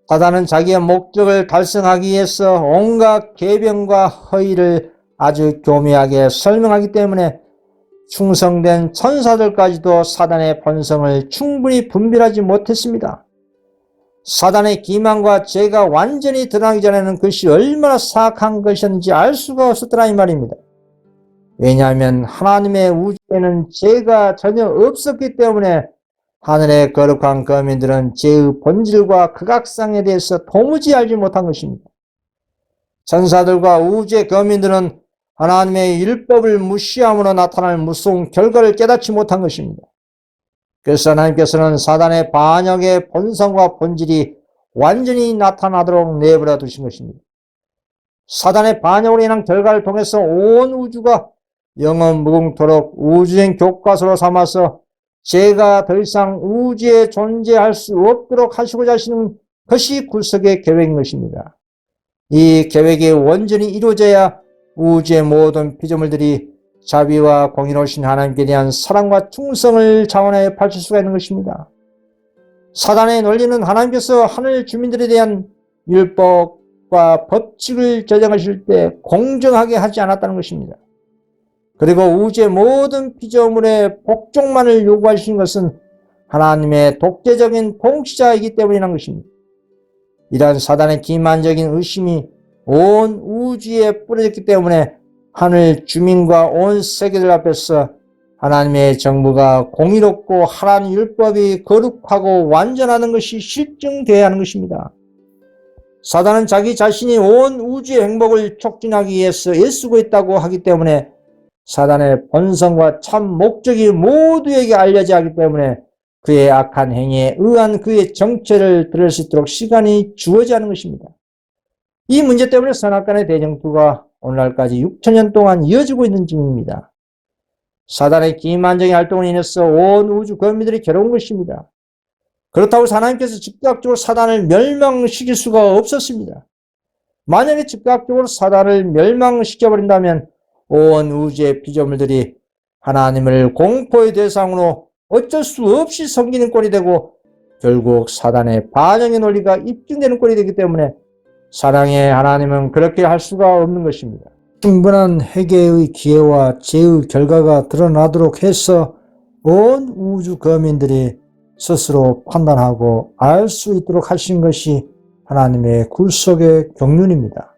사단은 자기의 목적을 달성하기 위해서 온갖 계병과 허위를 아주 교묘하게 설명하기 때문에 충성된 천사들까지도 사단의 본성을 충분히 분별하지 못했습니다. 사단의 기만과 죄가 완전히 드러나기 전에는 그것이 얼마나 사악한 것이었는지 알 수가 없었더라 이 말입니다. 왜냐하면 하나님의 우주에는 죄가 전혀 없었기 때문에 하늘의 거룩한 거민들은 죄의 본질과 극악상에 대해서 도무지 알지 못한 것입니다. 천사들과 우주의 거민들은 하나님의 율법을 무시함으로 나타날 무서운 결과를 깨닫지 못한 것입니다. 그래서 하나님께서는 사단의 반역의 본성과 본질이 완전히 나타나도록 내버려 두신 것입니다. 사단의 반역으로 인한 결과를 통해서 온 우주가 영원 무궁토록 우주적 교과서로 삼아서 죄가 더 이상 우주에 존재할 수 없도록 하시고자 하시는 것이 구속의 계획인 것입니다. 이 계획이 온전히 이루어져야 우주의 모든 피조물들이 자비와 공의로우신 하나님께 대한 사랑과 충성을 자원하여 바칠 수가 있는 것입니다. 사단의 논리는 하나님께서 하늘 주민들에 대한 율법과 법칙을 제정하실 때 공정하게 하지 않았다는 것입니다. 그리고 우주의 모든 피조물의 복종만을 요구하시는 것은 하나님의 독재적인 통치자이기 때문이라는 것입니다. 이러한 사단의 기만적인 의심이 온 우주에 뿌려졌기 때문에 하늘 주민과 온 세계들 앞에서 하나님의 정부가 공의롭고 하나님 율법이 거룩하고 완전하는 것이 실증되어야 하는 것입니다. 사단은 자기 자신이 온 우주의 행복을 촉진하기 위해서 애쓰고 있다고 하기 때문에 사단의 본성과 참 목적이 모두에게 알려져 하기 때문에 그의 악한 행위에 의한 그의 정체를 들을 수 있도록 시간이 주어져야 하는 것입니다. 이 문제 때문에 선악간의 대쟁투가 오늘날까지 6천년 동안 이어지고 있는 중입니다. 사단의 기만적인 활동으로 인해서 온 우주 거민들이 괴로운 것입니다. 그렇다고 하나님께서 즉각적으로 사단을 멸망시킬 수가 없었습니다. 만약에 즉각적으로 사단을 멸망시켜버린다면 온 우주의 피조물들이 하나님을 공포의 대상으로 어쩔 수 없이 섬기는 꼴이 되고 결국 사단의 반영의 논리가 입증되는 꼴이 되기 때문에 사랑의 하나님은 그렇게 할 수가 없는 것입니다. 충분한 회개의 기회와 죄의 결과가 드러나도록 해서 온 우주 거민들이 스스로 판단하고 알 수 있도록 하신 것이 하나님의 굴속의 경륜입니다.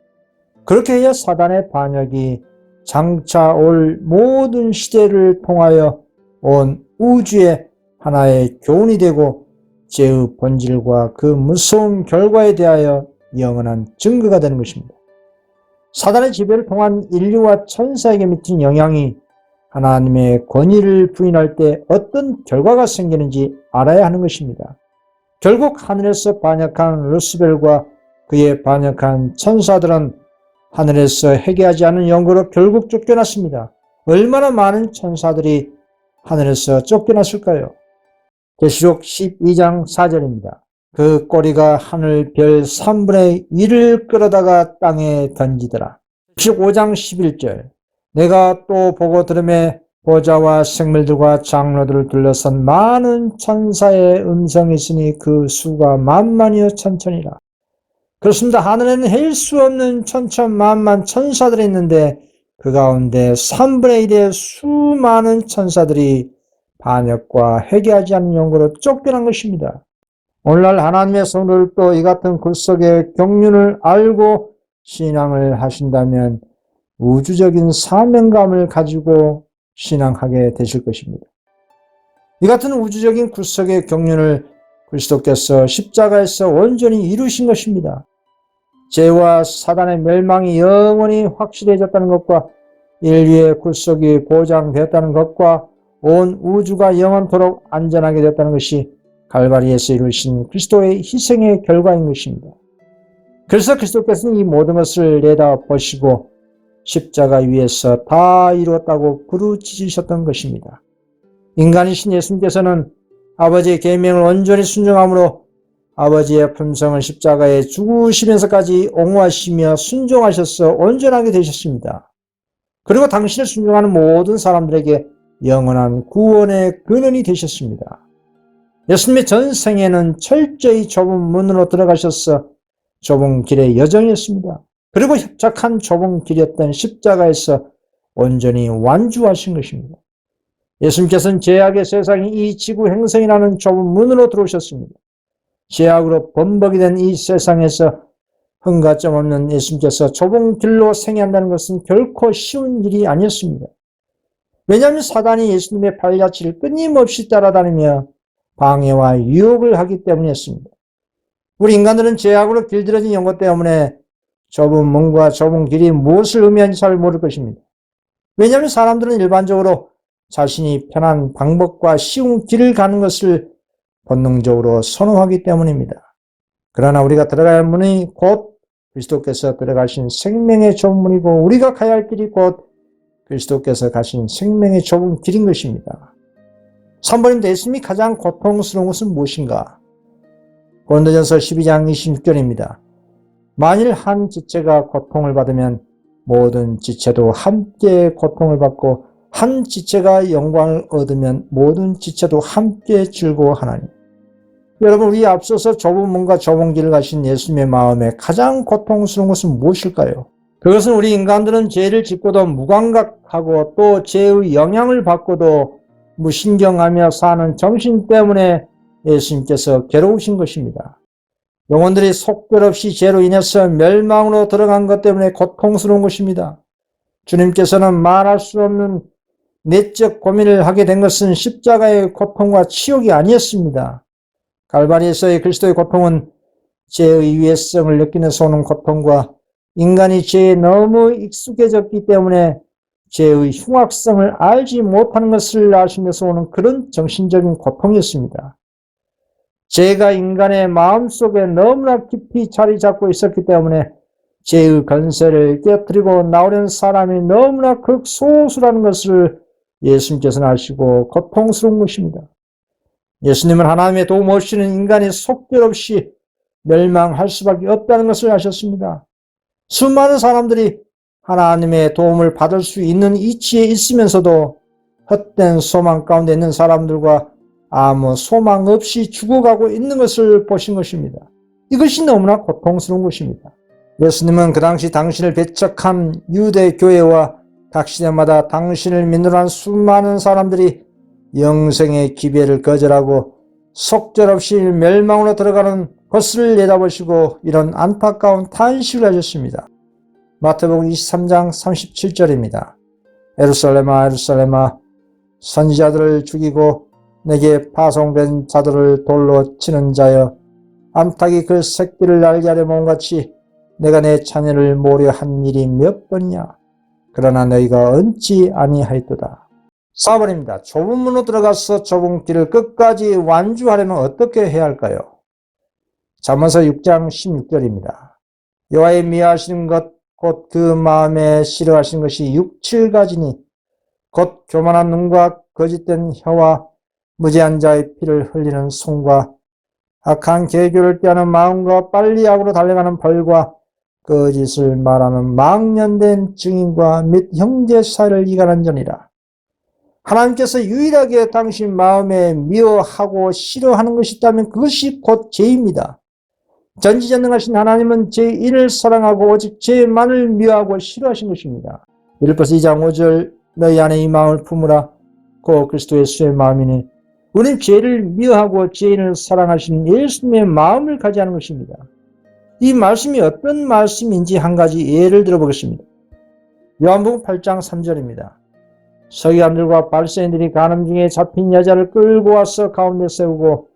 그렇게 해야 사단의 반역이 장차 올 모든 시대를 통하여 온 우주의 하나의 교훈이 되고 죄의 본질과 그 무서운 결과에 대하여 영원한 증거가 되는 것입니다. 사단의 지배를 통한 인류와 천사에게 미친 영향이 하나님의 권위를 부인할 때 어떤 결과가 생기는지 알아야 하는 것입니다. 결국 하늘에서 반역한 루시벨과 그의 반역한 천사들은 하늘에서 회개하지 않은 영광으로 결국 쫓겨났습니다. 얼마나 많은 천사들이 하늘에서 쫓겨났을까요? 계시록 12장 4절입니다. 그 꼬리가 하늘 별 3분의 1을 끌어다가 땅에 던지더라. 15장 11절 내가 또 보고 들음에 보좌와 생물들과 장로들을 둘러선 많은 천사의 음성이 있으니 그 수가 만만이요 천천이라. 그렇습니다. 하늘에는 헬 수 없는 천천만만 천사들이 있는데 그 가운데 3분의 1의 수많은 천사들이 반역과 회개하지 않는 영광으로 쫓겨난 것입니다. 오늘날 하나님의 성도들도 이 같은 굴속의 경륜을 알고 신앙을 하신다면 우주적인 사명감을 가지고 신앙하게 되실 것입니다. 이 같은 우주적인 굴속의 경륜을 그리스도께서 십자가에서 온전히 이루신 것입니다. 죄와 사단의 멸망이 영원히 확실해졌다는 것과 인류의 굴속이 보장되었다는 것과 온 우주가 영원토록 안전하게 되었다는 것이 갈바리에서 이루신 그리스도의 희생의 결과인 것입니다. 그래서 그리스도께서는 이 모든 것을 내다보시고 십자가 위에서 다 이루었다고 부르짖으셨던 것입니다. 인간이신 예수님께서는 아버지의 계명을 온전히 순종함으로 아버지의 품성을 십자가에 죽으시면서까지 옹호하시며 순종하셔서 온전하게 되셨습니다. 그리고 당신을 순종하는 모든 사람들에게 영원한 구원의 근원이 되셨습니다. 예수님의 전생에는 철저히 좁은 문으로 들어가셔서 좁은 길의 여정이었습니다. 그리고 협착한 좁은 길이었던 십자가에서 온전히 완주하신 것입니다. 예수님께서는 죄악의 세상이 이 지구 행성이라는 좁은 문으로 들어오셨습니다. 죄악으로 범벅이 된 이 세상에서 흥가점 없는 예수님께서 좁은 길로 생애한다는 것은 결코 쉬운 일이 아니었습니다. 왜냐하면 사단이 예수님의 발자취를 끊임없이 따라다니며 방해와 유혹을 하기 때문이었습니다. 우리 인간들은 죄악으로 길들여진 연고 때문에 좁은 문과 좁은 길이 무엇을 의미하는지 잘 모를 것입니다. 왜냐하면 사람들은 일반적으로 자신이 편한 방법과 쉬운 길을 가는 것을 본능적으로 선호하기 때문입니다. 그러나 우리가 들어가야 할 문이 곧 그리스도께서 들어가신 생명의 좁은 문이고 우리가 가야 할 길이 곧 그리스도께서 가신 생명의 좁은 길인 것입니다. 3번입니다. 예수님이 가장 고통스러운 것은 무엇인가? 고린도전서 12장 26절입니다. 만일 한 지체가 고통을 받으면 모든 지체도 함께 고통을 받고 한 지체가 영광을 얻으면 모든 지체도 함께 즐거워하나니. 여러분, 우리 앞서서 좁은 문과 좁은 길을 가신 예수님의 마음에 가장 고통스러운 것은 무엇일까요? 그것은 우리 인간들은 죄를 짓고도 무감각하고 또 죄의 영향을 받고도 무신경하며 사는 정신 때문에 예수님께서 괴로우신 것입니다. 영혼들이 속절없이 죄로 인해서 멸망으로 들어간 것 때문에 고통스러운 것입니다. 주님께서는 말할 수 없는 내적 고민을 하게 된 것은 십자가의 고통과 치욕이 아니었습니다. 갈바리에서의 그리스도의 고통은 죄의 위해성을 느끼면서 오는 고통과 인간이 죄에 너무 익숙해졌기 때문에 죄의 흉악성을 알지 못하는 것을 아시면서 오는 그런 정신적인 고통이었습니다. 죄가 인간의 마음속에 너무나 깊이 자리 잡고 있었기 때문에 죄의 건세를 깨뜨리고 나오는 사람이 너무나 극소수라는 것을 예수님께서는 아시고 고통스러운 것입니다. 예수님은 하나님의 도움 없이는 인간이 속절없이 멸망할 수밖에 없다는 것을 아셨습니다. 수많은 사람들이 하나님의 도움을 받을 수 있는 이치에 있으면서도 헛된 소망 가운데 있는 사람들과 아무 소망 없이 죽어가고 있는 것을 보신 것입니다. 이것이 너무나 고통스러운 것입니다. 예수님은 그 당시 당신을 배척한 유대 교회와 각 시대마다 당신을 믿으러 한 수많은 사람들이 영생의 기회를 거절하고 속절없이 멸망으로 들어가는 것을 내다보시고 이런 안타까운 탄식을 하셨습니다. 마태복음 23장 37절입니다. 예루살렘아 예루살렘아 선지자들을 죽이고 내게 파송된 자들을 돌로 치는 자여 암탉이 그 새끼를 날게 하려 몸같이 내가 내 자녀를 모려 한 일이 몇 번이냐. 그러나 너희가 얹지 아니하였도다. 4번입니다. 좁은 문으로 들어가서 좁은 길을 끝까지 완주하려면 어떻게 해야 할까요? 잠언서 6장 16절입니다. 여호와의 미워하시는 것 곧 그 마음에 싫어하시는 것이 6, 7가지니 곧 교만한 눈과 거짓된 혀와 무죄한 자의 피를 흘리는 손과 악한 계교를 꾀하는 마음과 빨리 악으로 달려가는 벌과 거짓을 말하는 망년된 증인과 및 형제 사이를 이간한 전이라. 하나님께서 유일하게 당신 마음에 미워하고 싫어하는 것이 있다면 그것이 곧 죄입니다. 전지전능하신 하나님은 죄인을 사랑하고 오직 죄만을 미워하고 싫어하신 것입니다. 빌립보서 2장 5절 너희 안에 이 마음을 품으라 고 그리스도 예수의 마음이니 우리는 죄를 미워하고 죄인을 사랑하시는 예수님의 마음을 가지하는 것입니다. 이 말씀이 어떤 말씀인지 한 가지 예를 들어보겠습니다. 요한복음 8장 3절입니다. 서기관들과 바리새인들이 간음 중에 잡힌 여자를 끌고 와서 가운데 세우고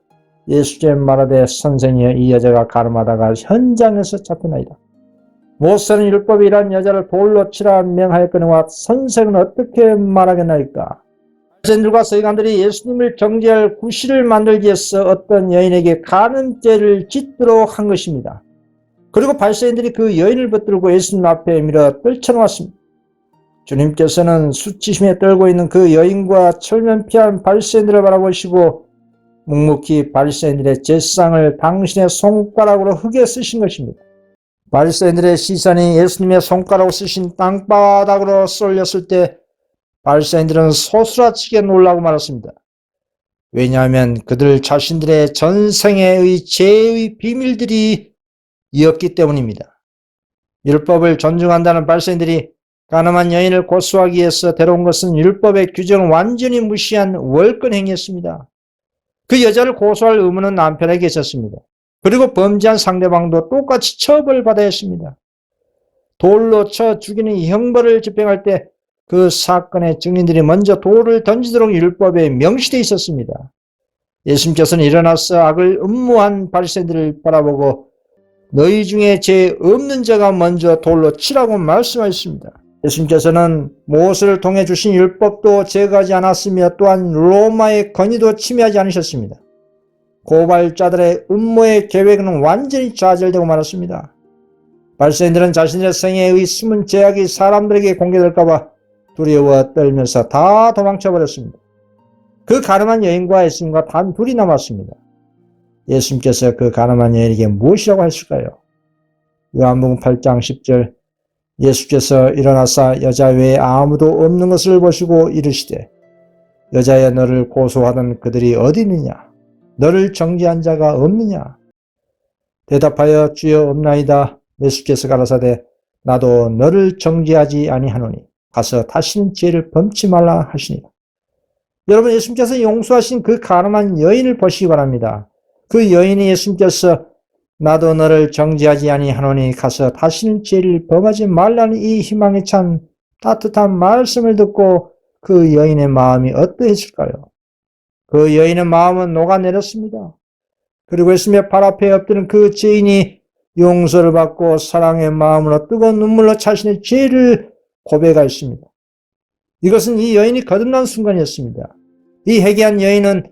예수께 말하되 선생이여 이 여자가 간음하다가 현장에서 잡혀나이다. 모세는 율법에 이러한 여자를 돌로 치라 명하였거니와 선생은 어떻게 말하겠나이까. 바리새인들과 서기관들이 예수님을 정죄할 구실을 만들기 위해서 어떤 여인에게 간음죄를 짓도록 한 것입니다. 그리고 바리새인들이 그 여인을 붙들고 예수님 앞에 밀어 떨쳐놓았습니다. 주님께서는 수치심에 떨고 있는 그 여인과 철면피한 바리새인들을 바라보시고 묵묵히 바리새인들의 제상을 당신의 손가락으로 흙에 쓰신 것입니다. 바리새인들의 시선이 예수님의 손가락으로 쓰신 땅바닥으로 쏠렸을 때 바리새인들은 소스라치게 놀라고 말았습니다. 왜냐하면 그들 자신들의 전생의 죄의 비밀들이 이었기 때문입니다. 율법을 존중한다는 바리새인들이 간음한 여인을 고소하기 위해서 데려온 것은 율법의 규정을 완전히 무시한 월권 행위였습니다. 그 여자를 고소할 의무는 남편에게 있었습니다. 그리고 범죄한 상대방도 똑같이 처벌받아야 했습니다. 돌로 쳐 죽이는 형벌을 집행할 때 그 사건의 증인들이 먼저 돌을 던지도록 율법에 명시되어 있었습니다. 예수님께서는 일어나서 악을 음모한 바리새인들을 바라보고 너희 중에 죄 없는 자가 먼저 돌로 치라고 말씀하셨습니다. 예수님께서는 모세를 통해 주신 율법도 제거하지 않았으며 또한 로마의 권위도 침해하지 않으셨습니다. 고발자들의 음모의 계획은 완전히 좌절되고 말았습니다. 바리새인들은 자신들의 생애의 숨은 죄악이 사람들에게 공개될까 봐 두려워 떨면서 다 도망쳐버렸습니다. 그 가늠한 여인과 예수님과 단 둘이 남았습니다. 예수님께서 그 가늠한 여인에게 무엇이라고 하실까요? 요한복음 8장 10절 예수께서 일어나사 여자 외에 아무도 없는 것을 보시고 이르시되 여자여 너를 고소하던 그들이 어디 있느냐? 너를 정죄한 자가 없느냐? 대답하여 주여 없나이다. 예수께서 가라사대 나도 너를 정죄하지 아니하노니 가서 다시는 죄를 범치 말라 하시니라. 여러분, 예수님께서 용서하신 그 가늠한 여인을 보시기 바랍니다. 그 여인이 예수님께서 나도 너를 정죄하지 아니하노니 가서 다시는 죄를 범하지 말라는 이 희망에 찬 따뜻한 말씀을 듣고 그 여인의 마음이 어떠했을까요? 그 여인의 마음은 녹아내렸습니다. 그리고 예수님의 발 앞에 엎드린 그 죄인이 용서를 받고 사랑의 마음으로 뜨거운 눈물로 자신의 죄를 고백하였습니다. 이것은 이 여인이 거듭난 순간이었습니다. 이 회개한 여인은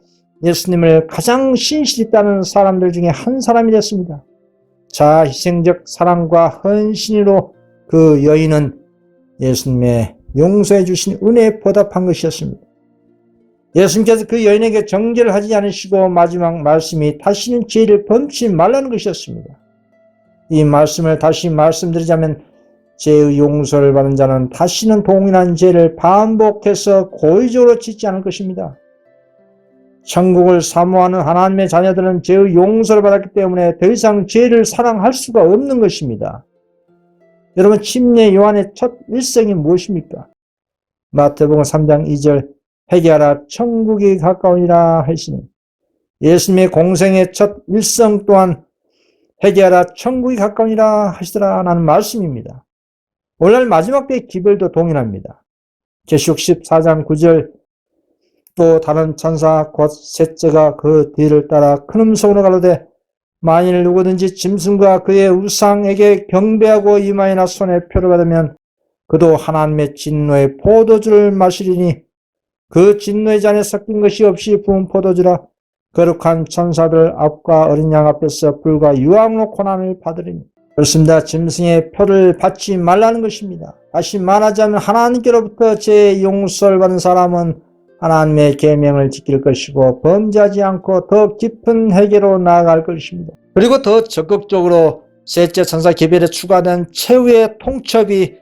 예수님을 가장 신실히 따르는 사람들 중에 한 사람이 됐습니다. 자희생적 사랑과 헌신으로 그 여인은 예수님의 용서해 주신 은혜에 보답한 것이었습니다. 예수님께서 그 여인에게 정죄를 하지 않으시고 마지막 말씀이 다시는 죄를 범치 말라는 것이었습니다. 이 말씀을 다시 말씀드리자면 죄의 용서를 받은 자는 다시는 동일한 죄를 반복해서 고의적으로 짓지 않을 것입니다. 천국을 사모하는 하나님의 자녀들은 죄의 용서를 받았기 때문에 더 이상 죄를 사랑할 수가 없는 것입니다. 여러분, 침례 요한의 첫 일성이 무엇입니까? 마태복음 3장 2절 회개하라 천국이 가까우니라 하시니, 예수님의 공생의 첫 일성 또한 회개하라 천국이 가까우니라 하시더라 라는 말씀입니다. 오늘날 마지막 때의 기별도 동일합니다. 계시록 14장 9절 또 다른 천사 곧 셋째가 그 뒤를 따라 큰 음성으로 가로되 만일 누구든지 짐승과 그의 우상에게 경배하고 이마에나 손에 표를 받으면 그도 하나님의 진노의 포도주를 마시리니 그 진노의 잔에 섞인 것이 없이 부은 포도주라. 거룩한 천사들 앞과 어린 양 앞에서 불과 유황으로 고난을 받으리니. 그렇습니다. 짐승의 표를 받지 말라는 것입니다. 다시 말하자면 하나님께로부터 죄 용서를 받은 사람은 하나님의 계명을 지킬 것이고 범죄하지 않고 더 깊은 회개로 나아갈 것입니다. 그리고 더 적극적으로 셋째 천사 기별에 추가된 최후의 통첩이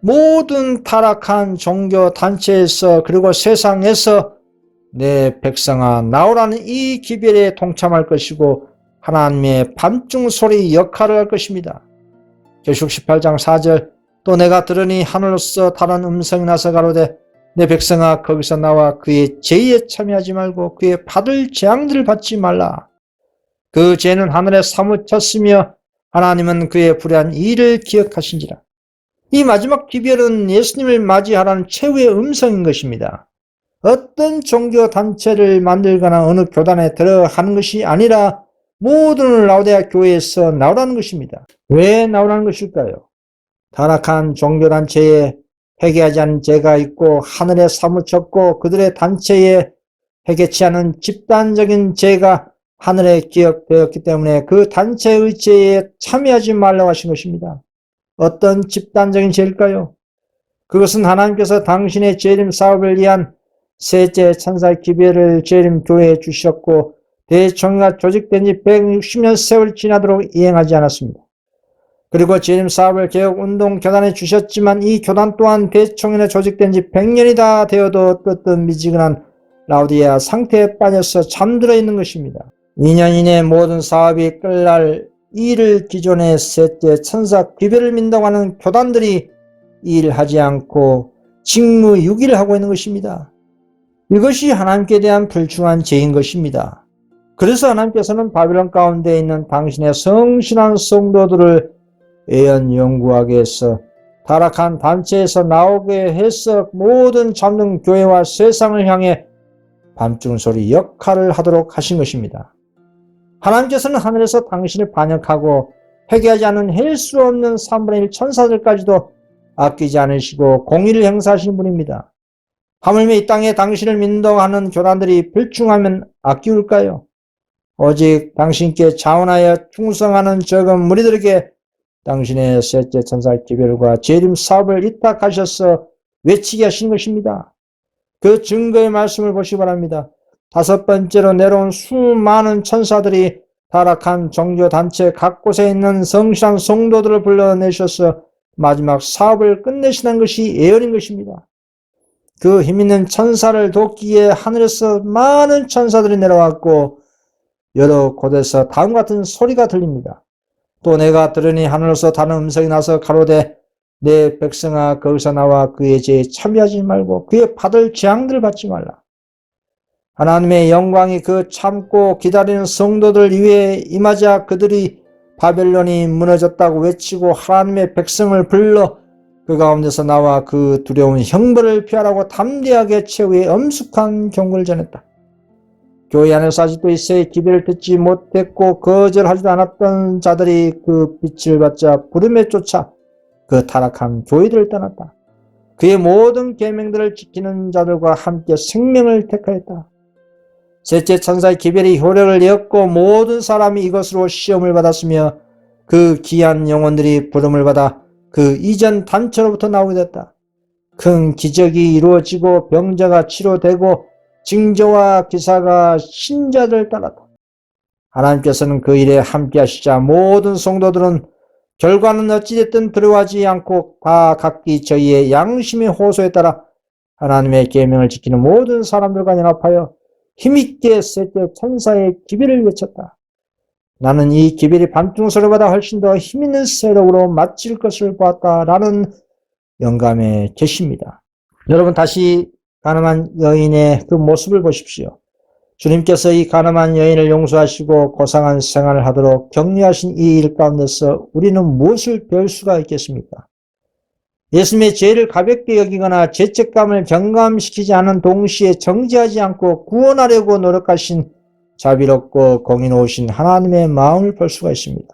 모든 타락한 종교 단체에서 그리고 세상에서 내 백성아 나오라는 이 기별에 동참할 것이고 하나님의 밤중 소리 역할을 할 것입니다. 계시록 18장 4절 또 내가 들으니 하늘로서 다른 음성이 나서 가로되 내 백성아 거기서 나와 그의 죄에 참여하지 말고 그의 받을 재앙들을 받지 말라. 그 죄는 하늘에 사무쳤으며 하나님은 그의 불의한 일을 기억하신지라. 이 마지막 기별은 예수님을 맞이하라는 최후의 음성인 것입니다. 어떤 종교단체를 만들거나 어느 교단에 들어가는 것이 아니라 모든 라오디게아 교회에서 나오라는 것입니다. 왜 나오라는 것일까요? 타락한 종교단체에 회개하지 않은 죄가 있고 하늘에 사무쳤고 그들의 단체에 회개치 않은 집단적인 죄가 하늘에 기억되었기 때문에 그 단체의 죄에 참여하지 말라고 하신 것입니다. 어떤 집단적인 죄일까요? 그것은 하나님께서 당신의 재림 사업을 위한 셋째 천사 기별을 재림 교회에 주셨고 대총회가 조직된 지 160년 세월 지나도록 이행하지 않았습니다. 그리고 재림 사업을 개혁운동 교단에 주셨지만 이 교단 또한 대총회에 조직된 지 100년이 다 되어도 뜨뜻미지근한 라오디게아 상태에 빠져서 잠들어 있는 것입니다. 2년 이내 모든 사업이 끝날 이를 기존의 셋째 천사 기별을 민다고 하는 교단들이 일하지 않고 직무유기를 하고 있는 것입니다. 이것이 하나님께 대한 불충한 죄인 것입니다. 그래서 하나님께서는 바벨론 가운데 있는 당신의 성실한 성도들을 애연연구하게 해서 타락한 단체에서 나오게 해서 모든 잠든 교회와 세상을 향해 밤중 소리 역할을 하도록 하신 것입니다. 하나님께서는 하늘에서 당신을 반역하고 회개하지 않은 헬 수 없는 3분의 1 천사들까지도 아끼지 않으시고 공의를 행사하시는 분입니다. 하물며 이 땅에 당신을 민도하는 교단들이 불충하면 아끼울까요? 오직 당신께 자원하여 충성하는 적은 무리들에게 당신의 셋째 천사 기별과 재림 사업을 위탁하셔서 외치게 하신 것입니다. 그 증거의 말씀을 보시기 바랍니다. 다섯 번째로 내려온 수많은 천사들이 타락한 종교단체 각 곳에 있는 성실한 성도들을 불러내셔서 마지막 사업을 끝내시는 것이 예언인 것입니다. 그 힘있는 천사를 돕기에 하늘에서 많은 천사들이 내려왔고 여러 곳에서 다음과 같은 소리가 들립니다. 또 내가 들으니 하늘에서 다른 음성이 나서 가로되 내 백성아 거기서 나와 그의 죄에 참여하지 말고 그의 받을 재앙들을 받지 말라. 하나님의 영광이 그 참고 기다리는 성도들 위에 임하자 그들이 바벨론이 무너졌다고 외치고 하나님의 백성을 불러 그 가운데서 나와 그 두려운 형벌을 피하라고 담대하게 최후의 엄숙한 경고를 전했다. 교회 안에서 아직도 이새의 기별을 듣지 못했고 거절하지도 않았던 자들이 그 빛을 받자 부름에 쫓아 그 타락한 교회들을 떠났다. 그의 모든 계명들을 지키는 자들과 함께 생명을 택하였다. 셋째 천사의 기별이 효력을 이었고 모든 사람이 이것으로 시험을 받았으며 그 귀한 영혼들이 부름을 받아 그 이전 단체로부터 나오게 됐다. 큰 기적이 이루어지고 병자가 치료되고 징조와 기사가 신자들을 따랐다. 하나님께서는 그 일에 함께 하시자 모든 성도들은 결과는 어찌됐든 두려워하지 않고 다 각기 저희의 양심의 호소에 따라 하나님의 계명을 지키는 모든 사람들과 연합하여 힘있게 셋째 천사의 기별을 외쳤다. 나는 이 기별이 반중소를 받아 훨씬 더 힘있는 세력으로 마칠 것을 보았다라는 영감의 계시입니다. 여러분 다시 가늠한 여인의 그 모습을 보십시오. 주님께서 이 가늠한 여인을 용서하시고 고상한 생활을 하도록 격려하신 이 일 가운데서 우리는 무엇을 배울 수가 있겠습니까? 예수님의 죄를 가볍게 여기거나 죄책감을 경감시키지 않은 동시에 정죄하지 않고 구원하려고 노력하신 자비롭고 공의로우신 하나님의 마음을 볼 수가 있습니다.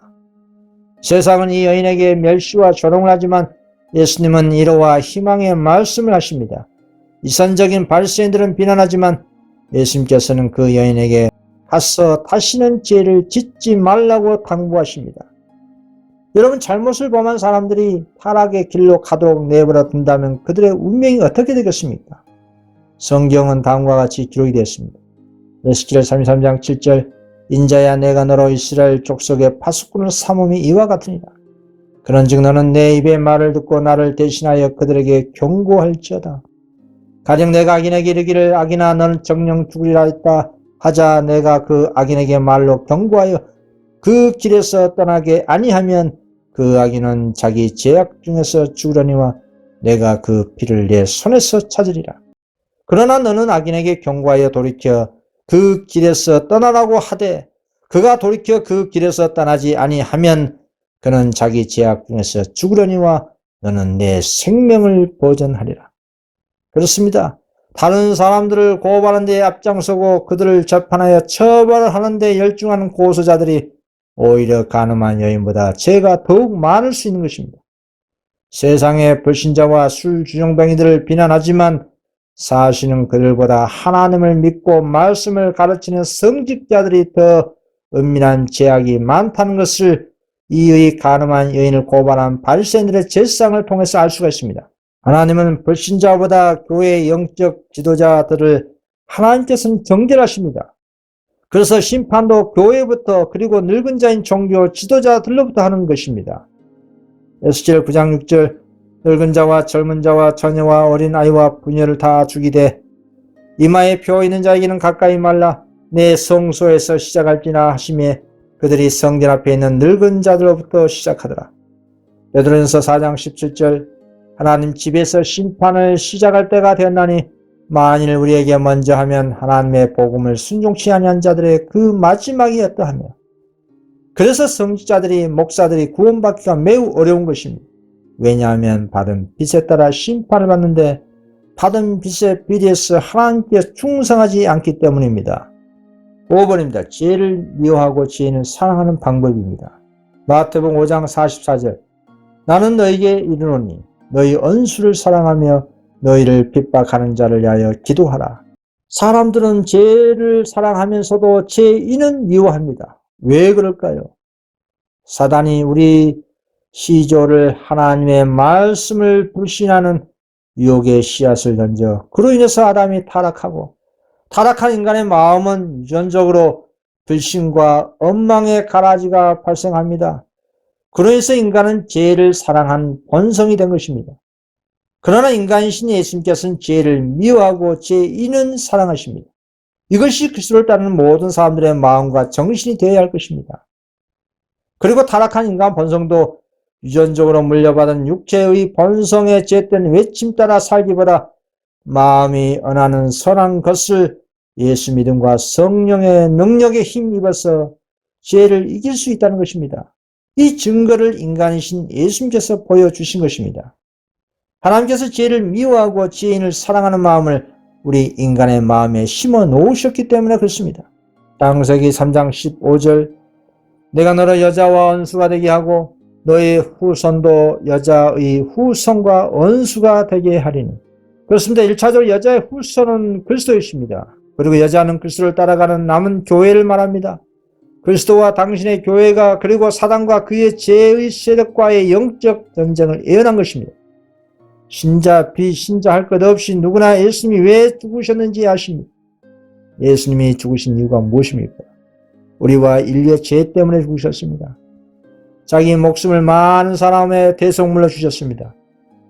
세상은 이 여인에게 멸시와 조롱을 하지만 예수님은 위로와 희망의 말씀을 하십니다. 이산적인 바리새인들은 비난하지만 예수님께서는 그 여인에게 가서 다시는 죄를 짓지 말라고 당부하십니다. 여러분 잘못을 범한 사람들이 타락의 길로 가도록 내버려 둔다면 그들의 운명이 어떻게 되겠습니까? 성경은 다음과 같이 기록이 되었습니다. 에스겔 33장 7절 인자야 내가 너로 이스라엘 족속의 파수꾼을 삼음이 이와 같으니라. 그런즉 너는 내 입의 말을 듣고 나를 대신하여 그들에게 경고할지어다. 가령 내가 악인에게 이르기를 악인아 너는 정령 죽으리라 했다 하자 내가 그 악인에게 말로 경고하여 그 길에서 떠나게 아니하면 그 악인은 자기 죄악 중에서 죽으려니와 내가 그 피를 내 손에서 찾으리라. 그러나 너는 악인에게 경고하여 돌이켜 그 길에서 떠나라고 하되 그가 돌이켜 그 길에서 떠나지 아니하면 그는 자기 죄악 중에서 죽으려니와 너는 내 생명을 보전하리라. 그렇습니다. 다른 사람들을 고발하는 데 앞장서고 그들을 재판하여 처벌을 하는 데 열중하는 고소자들이 오히려 가늠한 여인보다 죄가 더욱 많을 수 있는 것입니다. 세상의 불신자와 술주정뱅이들을 비난하지만 사실은 그들보다 하나님을 믿고 말씀을 가르치는 성직자들이 더 은밀한 죄악이 많다는 것을 이의 가늠한 여인을 고발한 바리새인들의 제사상을 통해서 알 수가 있습니다. 하나님은 불신자보다 교회의 영적 지도자들을 하나님께서는 정결하십니다. 그래서 심판도 교회부터 그리고 늙은 자인 종교 지도자들로부터 하는 것입니다. 에스겔 9장 6절 늙은 자와 젊은 자와 처녀와 어린아이와 부녀를 다 죽이되 이마에 표 있는 자에게는 가까이 말라 내 성소에서 시작할지나 하시며 그들이 성전 앞에 있는 늙은 자들로부터 시작하더라. 베드로전서 4장 17절 하나님 집에서 심판을 시작할 때가 되었나니 만일 우리에게 먼저 하면 하나님의 복음을 순종치 아니한 자들의 그 마지막이 어떠하며 그래서 성직자들이 목사들이 구원받기가 매우 어려운 것입니다. 왜냐하면 받은 빚에 따라 심판을 받는데 받은 빚에 비례해서 하나님께 충성하지 않기 때문입니다. 5번입니다. 죄를 미워하고 죄인을 사랑하는 방법입니다. 마태복음 5장 44절 나는 너에게 이르노니 너희 원수를 사랑하며 너희를 핍박하는 자를 위하여 기도하라. 사람들은 죄를 사랑하면서도 죄인은 미워합니다. 왜 그럴까요? 사단이 우리 시조를 하나님의 말씀을 불신하는 유혹의 씨앗을 던져 그로 인해서 아담이 타락하고 타락한 인간의 마음은 유전적으로 불신과 엉망의 가라지가 발생합니다. 그로 인해서 인간은 죄를 사랑한 본성이 된 것입니다. 그러나 인간이신 예수님께서는 죄를 미워하고 죄인은 사랑하십니다. 이것이 그리스도를 따르는 모든 사람들의 마음과 정신이 되어야 할 것입니다. 그리고 타락한 인간 본성도 유전적으로 물려받은 육체의 본성의 죄된 외침 따라 살기보다 마음이 언하는 선한 것을 예수 믿음과 성령의 능력에 힘입어서 죄를 이길 수 있다는 것입니다. 이 증거를 인간이신 예수님께서 보여주신 것입니다. 하나님께서 죄를 미워하고 죄인을 사랑하는 마음을 우리 인간의 마음에 심어 놓으셨기 때문에 그렇습니다. 창세기 3장 15절 내가 너를 여자와 원수가 되게 하고 너의 후손도 여자의 후손과 원수가 되게 하리니. 그렇습니다. 1차적으로 여자의 후손은 그리스도이십니다. 그리고 여자는 그리스도를 따라가는 남은 교회를 말합니다. 그리스도와 당신의 교회가 그리고 사단과 그의 죄의 세력과의 영적 전쟁을 예언한 것입니다. 신자 비신자 할 것 없이 누구나 예수님이 왜 죽으셨는지 아십니까? 예수님이 죽으신 이유가 무엇입니까? 우리와 인류의 죄 때문에 죽으셨습니다. 자기 목숨을 많은 사람의 대속물로 주셨습니다.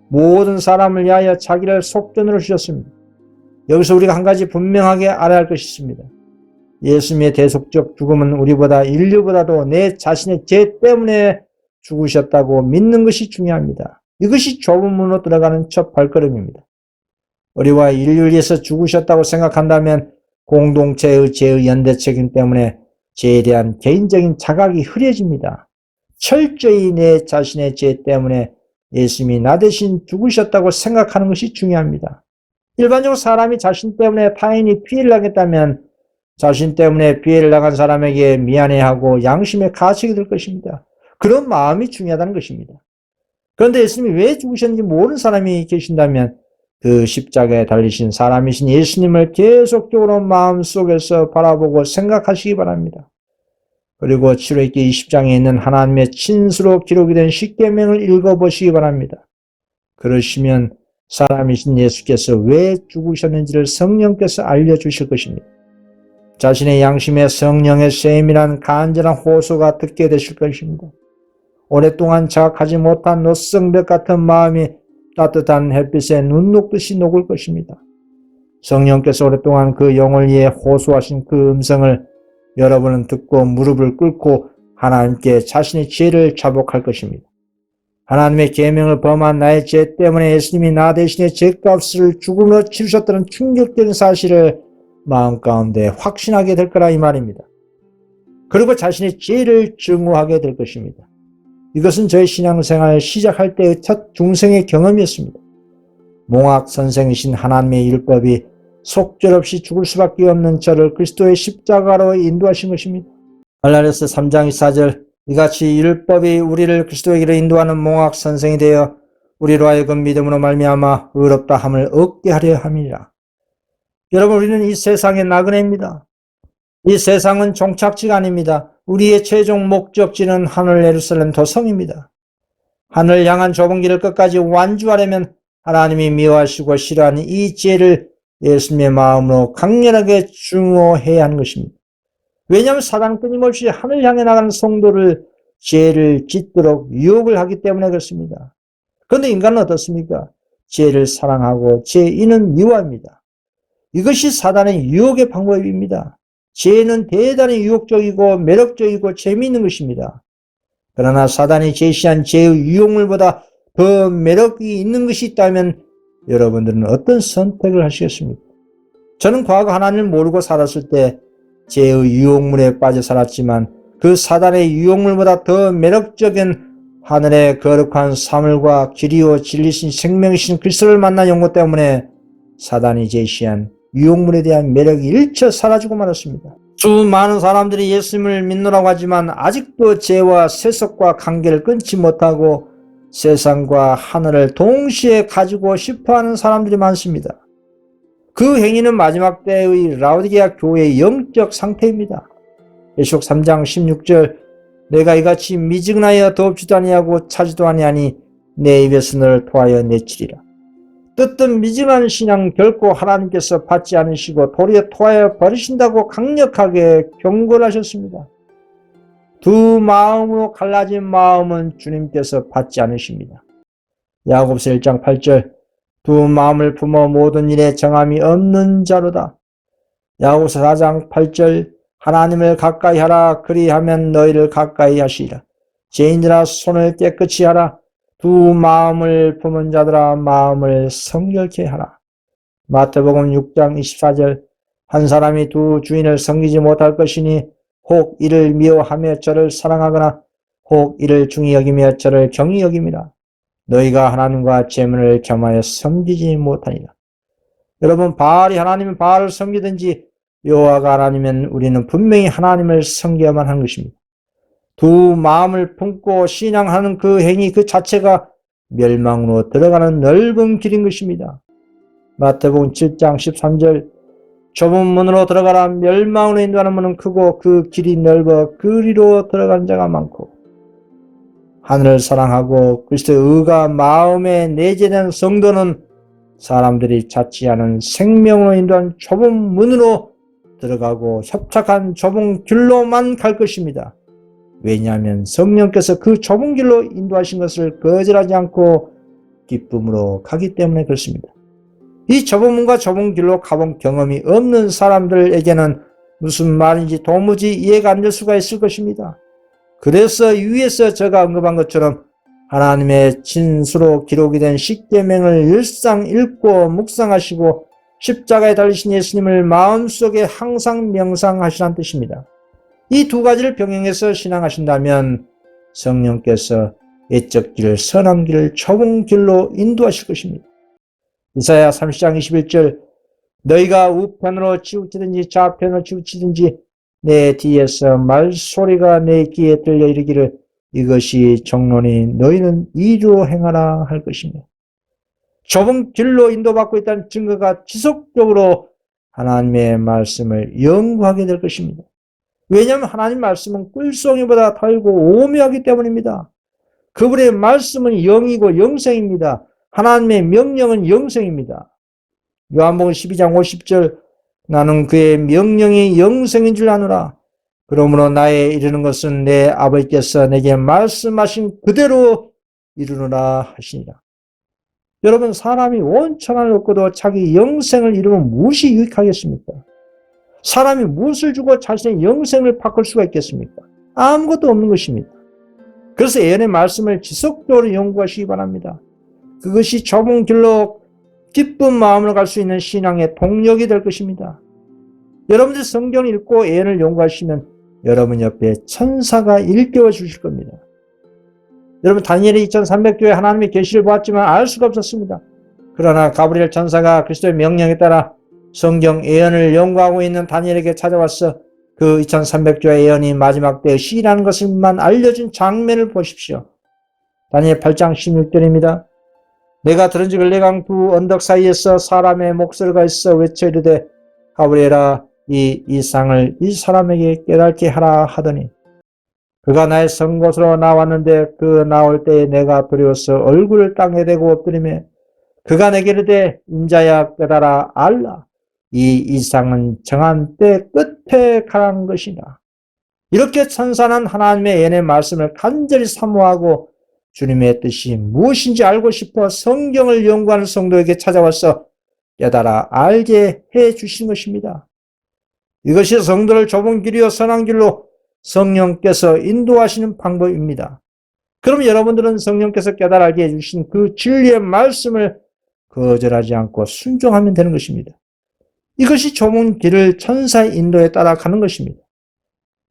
모든 사람을 위하여 자기를 속전으로 주셨습니다. 여기서 우리가 한 가지 분명하게 알아야 할 것이 있습니다. 예수님의 대속적 죽음은 우리보다 인류보다도 내 자신의 죄 때문에 죽으셨다고 믿는 것이 중요합니다. 이것이 좁은 문으로 들어가는 첫 발걸음입니다. 우리와 인류를 위해서 죽으셨다고 생각한다면 공동체의 죄의 연대 책임 때문에 죄에 대한 개인적인 자각이 흐려집니다. 철저히 내 자신의 죄 때문에 예수님이 나 대신 죽으셨다고 생각하는 것이 중요합니다. 일반적으로 사람이 자신 때문에 타인이 피해를 하겠다면 자신 때문에 피해를 당한 사람에게 미안해하고 양심의 가책이 될 것입니다. 그런 마음이 중요하다는 것입니다. 그런데 예수님이 왜 죽으셨는지 모르는 사람이 계신다면 그 십자가에 달리신 사람이신 예수님을 계속적으로 마음속에서 바라보고 생각하시기 바랍니다. 그리고 출애굽기 20장에 있는 하나님의 친수로 기록이 된 십계명을 읽어보시기 바랍니다. 그러시면 사람이신 예수께서 왜 죽으셨는지를 성령께서 알려주실 것입니다. 자신의 양심에 성령의 세임이란 간절한 호소가 듣게 되실 것입니다. 오랫동안 자각하지 못한 노성벽 같은 마음이 따뜻한 햇빛에 눈 녹듯이 녹을 것입니다. 성령께서 오랫동안 그 영을 위해 호소하신 그 음성을 여러분은 듣고 무릎을 꿇고 하나님께 자신의 죄를 자복할 것입니다. 하나님의 계명을 범한 나의 죄 때문에 예수님이 나 대신에 죄값을 죽음으로 치르셨다는 충격적인 사실을 마음 가운데 확신하게 될 거라 이 말입니다. 그리고 자신의 죄를 증오하게 될 것입니다. 이것은 저의 신앙생활을 시작할 때의 첫 중생의 경험이었습니다. 몽학 선생이신 하나님의 율법이 속절없이 죽을 수밖에 없는 저를 그리스도의 십자가로 인도하신 것입니다. 갈라디아서 3장 24절 이같이 율법이 우리를 그리스도에게로 인도하는 몽학 선생이 되어 우리로 하여금 믿음으로 말미암아 의롭다 함을 얻게 하려 함이라. 여러분, 우리는 이 세상의 나그네입니다. 이 세상은 종착지가 아닙니다. 우리의 최종 목적지는 하늘 예루살렘 도성입니다. 하늘을 향한 좁은 길을 끝까지 완주하려면 하나님이 미워하시고 싫어하는 이 죄를 예수님의 마음으로 강렬하게 증오해야 하는 것입니다. 왜냐하면 사단은 끊임없이 하늘 향해 나가는 성도를 죄를 짓도록 유혹을 하기 때문에 그렇습니다. 그런데 인간은 어떻습니까? 죄를 사랑하고 죄인은 미워합니다. 이것이 사단의 유혹의 방법입니다. 죄는 대단히 유혹적이고 매력적이고 재미있는 것입니다. 그러나 사단이 제시한 죄의 유혹물보다 더 매력이 있는 것이 있다면 여러분들은 어떤 선택을 하시겠습니까? 저는 과거 하나님을 모르고 살았을 때 죄의 유혹물에 빠져 살았지만 그 사단의 유혹물보다 더 매력적인 하늘의 거룩한 사물과 길이요 진리신 생명이신 그리스도를 만난 연고 때문에 사단이 제시한 유혹물에 대한 매력이 일처 사라지고 말았습니다. 수많은 사람들이 예수님을 믿노라고 하지만 아직도 죄와 세속과 관계를 끊지 못하고 세상과 하늘을 동시에 가지고 싶어하는 사람들이 많습니다. 그 행위는 마지막 때의 라오디게아 교회의 영적 상태입니다. 계시록 3장 16절 내가 이같이 미증하여 덥지도 아니하고 차지도 아니하니 내 입에서 너를 토하여 내치리라. 뜻든 미증한 신앙 결코 하나님께서 받지 않으시고 도리어 토하여 버리신다고 강력하게 경고를 하셨습니다. 두 마음으로 갈라진 마음은 주님께서 받지 않으십니다. 야고보서 1장 8절 두 마음을 품어 모든 일에 정함이 없는 자로다. 야고보서 4장 8절 하나님을 가까이 하라 그리하면 너희를 가까이 하시리라. 죄인들아 손을 깨끗이 하라. 두 마음을 품은 자들아 마음을 성결케 하라. 마태복음 6장 24절 한 사람이 두 주인을 섬기지 못할 것이니 혹 이를 미워하며 저를 사랑하거나 혹 이를 중히 여기며 저를 경히 여김이라. 너희가 하나님과 제물을 겸하여 섬기지 못하니라. 여러분, 바알이 하나님은 바알을 섬기든지 여호와가 하나님은 우리는 분명히 하나님을 섬겨야만 하는 것입니다. 두 마음을 품고 신앙하는 그 행위 그 자체가 멸망으로 들어가는 넓은 길인 것입니다. 마태복음 7장 13절 좁은 문으로 들어가라. 멸망으로 인도하는 문은 크고 그 길이 넓어 그리로 들어가는 자가 많고. 하늘을 사랑하고 그리스도의 의가 마음에 내재된 성도는 사람들이 찾지 않은 생명으로 인도한 좁은 문으로 들어가고 협착한 좁은 길로만 갈 것입니다. 왜냐하면 성령께서 그 좁은 길로 인도하신 것을 거절하지 않고 기쁨으로 가기 때문에 그렇습니다. 이 좁은 문과 좁은 길로 가본 경험이 없는 사람들에게는 무슨 말인지 도무지 이해가 안 될 수가 있을 것입니다. 그래서 위에서 제가 언급한 것처럼 하나님의 진수로 기록이 된 십계명을 일상 읽고 묵상하시고 십자가에 달리신 예수님을 마음속에 항상 명상하시라는 뜻입니다. 이 두 가지를 병행해서 신앙하신다면 성령께서 애적 길, 선한 길, 좁은 길로 인도하실 것입니다. 이사야 30장 21절 너희가 우편으로 치우치든지 좌편으로 치우치든지 내 뒤에서 말소리가 내 귀에 들려 이르기를 이것이 정론이 너희는 이로 행하라 할 것입니다. 좁은 길로 인도받고 있다는 증거가 지속적으로 하나님의 말씀을 연구하게 될 것입니다. 왜냐하면 하나님 말씀은 꿀송이보다 달고 오묘하기 때문입니다. 그분의 말씀은 영이고 영생입니다. 하나님의 명령은 영생입니다. 요한복음 12장 50절 나는 그의 명령이 영생인 줄 아노라. 그러므로 나에 이르는 것은 내 아버지께서 내게 말씀하신 그대로 이루노라 하시니라. 여러분, 사람이 온천을 얻고도 자기 영생을 잃으면 무엇이 유익하겠습니까? 사람이 무엇을 주고 자신의 영생을 바꿀 수가 있겠습니까? 아무것도 없는 것입니다. 그래서 예언의 말씀을 지속적으로 연구하시기 바랍니다. 그것이 좁은 길로 기쁜 마음으로 갈 수 있는 신앙의 동력이 될 것입니다. 여러분들 성경을 읽고 예언을 연구하시면 여러분 옆에 천사가 일깨워 주실 겁니다. 여러분 다니엘이 2300조의 하나님의 계시를 보았지만 알 수가 없었습니다. 그러나 가브리엘 천사가 그리스도의 명령에 따라 성경 예언을 연구하고 있는 다니엘에게 찾아와서 그 2300조의 예언이 마지막 때의 시라는 것을만 알려준 장면을 보십시오. 다니엘 8장 16절입니다. 내가 들은즉 레강 두 언덕 사이에서 사람의 목소리가 있어 외쳐 이르되 가브리엘아 이 이상을 이 사람에게 깨닫게 하라 하더니 그가 나의 선 곳으로 나왔는데 그 나올 때에 내가 두려워서 얼굴을 땅에 대고 엎드리며 그가 내게 이르되 인자야 깨달아 알라 이 이상은 정한 때 끝에 가는 것이다. 이렇게 천사는 하나님의 예언의 말씀을 간절히 사모하고 주님의 뜻이 무엇인지 알고 싶어 성경을 연구하는 성도에게 찾아와서 깨달아 알게 해 주신 것입니다. 이것이 성도를 좁은 길이요 선한 길로 성령께서 인도하시는 방법입니다. 그럼 여러분들은 성령께서 깨달아 알게 해주신 그 진리의 말씀을 거절하지 않고 순종하면 되는 것입니다. 이것이 좁은 길을 천사의 인도에 따라가는 것입니다.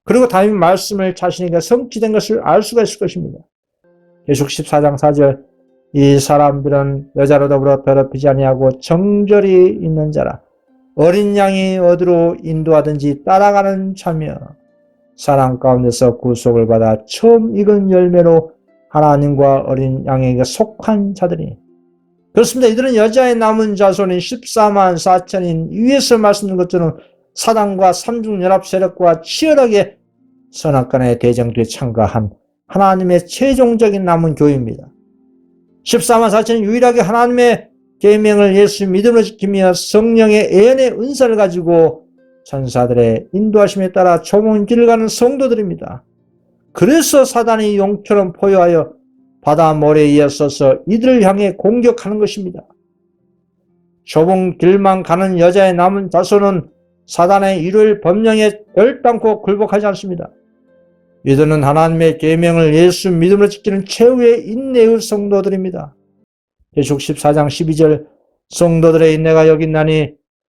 그리고 다윗 말씀을 자신에게 성취된 것을 알 수가 있을 것입니다. 계속 14장 4절 이 사람들은 여자로 더불어 더럽히지 아니하고 정절이 있는 자라 어린 양이 어디로 인도하든지 따라가는 자며 사랑 가운데서 구속을 받아 처음 익은 열매로 하나님과 어린 양에게 속한 자들이 그렇습니다. 이들은 여자의 남은 자손인 14만 4천인 위에서 말씀드린 것처럼 사단과 삼중연합 세력과 치열하게 선악간의 대정들에 참가한 하나님의 최종적인 남은 교회입니다. 14만 4천은 유일하게 하나님의 계명을 예수 믿음으로 지키며 성령의 예언의 은사를 가지고 천사들의 인도하심에 따라 좁은 길을 가는 성도들입니다. 그래서 사단이 용처럼 포효하여 바다 모래에 이어서서 이들을 향해 공격하는 것입니다. 좁은 길만 가는 여자의 남은 자손은 사단의 일요일 법령에 결단코 굴복하지 않습니다. 이들은 하나님의 계명을 예수 믿음으로 지키는 최후의 인내의 성도들입니다. 계속 14장 12절 성도들의 인내가 여기 있나니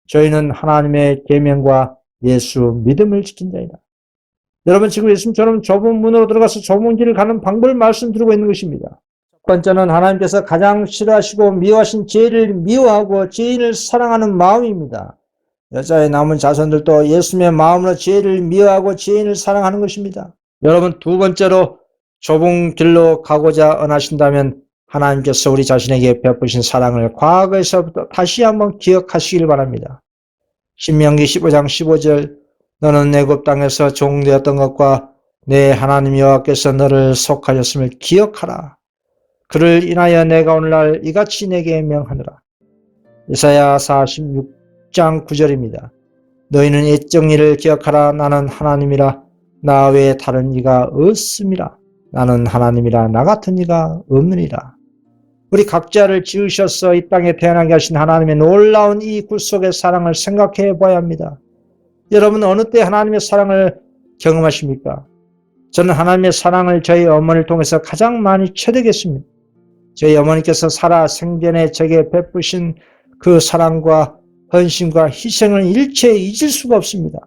저희는 하나님의 계명과 예수 믿음을 지킨 자이다. 여러분 지금 예수님처럼 좁은 문으로 들어가서 좁은 길을 가는 방법을 말씀드리고 있는 것입니다. 번째는 하나님께서 가장 싫어하시고 미워하신 죄를 미워하고 죄인을 사랑하는 마음입니다. 여자의 남은 자손들도 예수님의 마음으로 죄를 미워하고 죄인을 사랑하는 것입니다. 여러분, 두 번째로 좁은 길로 가고자 원하신다면 하나님께서 우리 자신에게 베푸신 사랑을 과거에서부터 다시 한번 기억하시길 바랍니다. 신명기 15장 15절 너는 애굽 땅에서 종되었던 것과 내 하나님 여호와께서 너를 속하셨음을 기억하라. 그를 인하여 내가 오늘날 이같이 내게 명하노라. 이사야 46장 9절입니다. 너희는 옛 정의를 기억하라. 나는 하나님이라. 나 외에 다른 이가 없음이라. 나는 하나님이라. 나 같은 이가 없느니라. 우리 각자를 지으셔서 이 땅에 태어나게 하신 하나님의 놀라운 이 구속의 사랑을 생각해 봐야 합니다. 여러분 어느 때 하나님의 사랑을 경험하십니까? 저는 하나님의 사랑을 저희 어머니를 통해서 가장 많이 체득했습니다. 저희 어머니께서 살아 생전에 제게 베푸신 그 사랑과 헌신과 희생을 일체 잊을 수가 없습니다.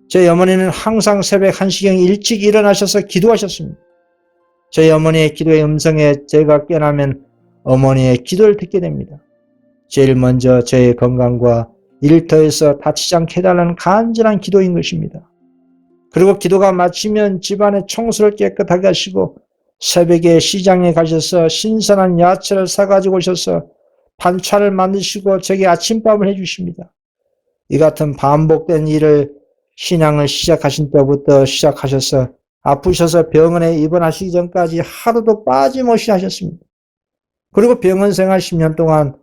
저희 어머니는 항상 새벽 1시경에 일찍 일어나셔서 기도하셨습니다. 저희 어머니의 기도의 음성에 제가 깨어나면 어머니의 기도를 듣게 됩니다. 제일 먼저 저의 건강과 일터에서 다치지 않게 해달라는 간절한 기도인 것입니다. 그리고 기도가 마치면 집안의 청소를 깨끗하게 하시고 새벽에 시장에 가셔서 신선한 야채를 사가지고 오셔서 반찬을 만드시고 제게 아침밥을 해주십니다. 이 같은 반복된 일을 신앙을 시작하신 때부터 시작하셔서 아프셔서 병원에 입원하시기 전까지 하루도 빠짐없이 하셨습니다. 그리고 병원 생활 10년 동안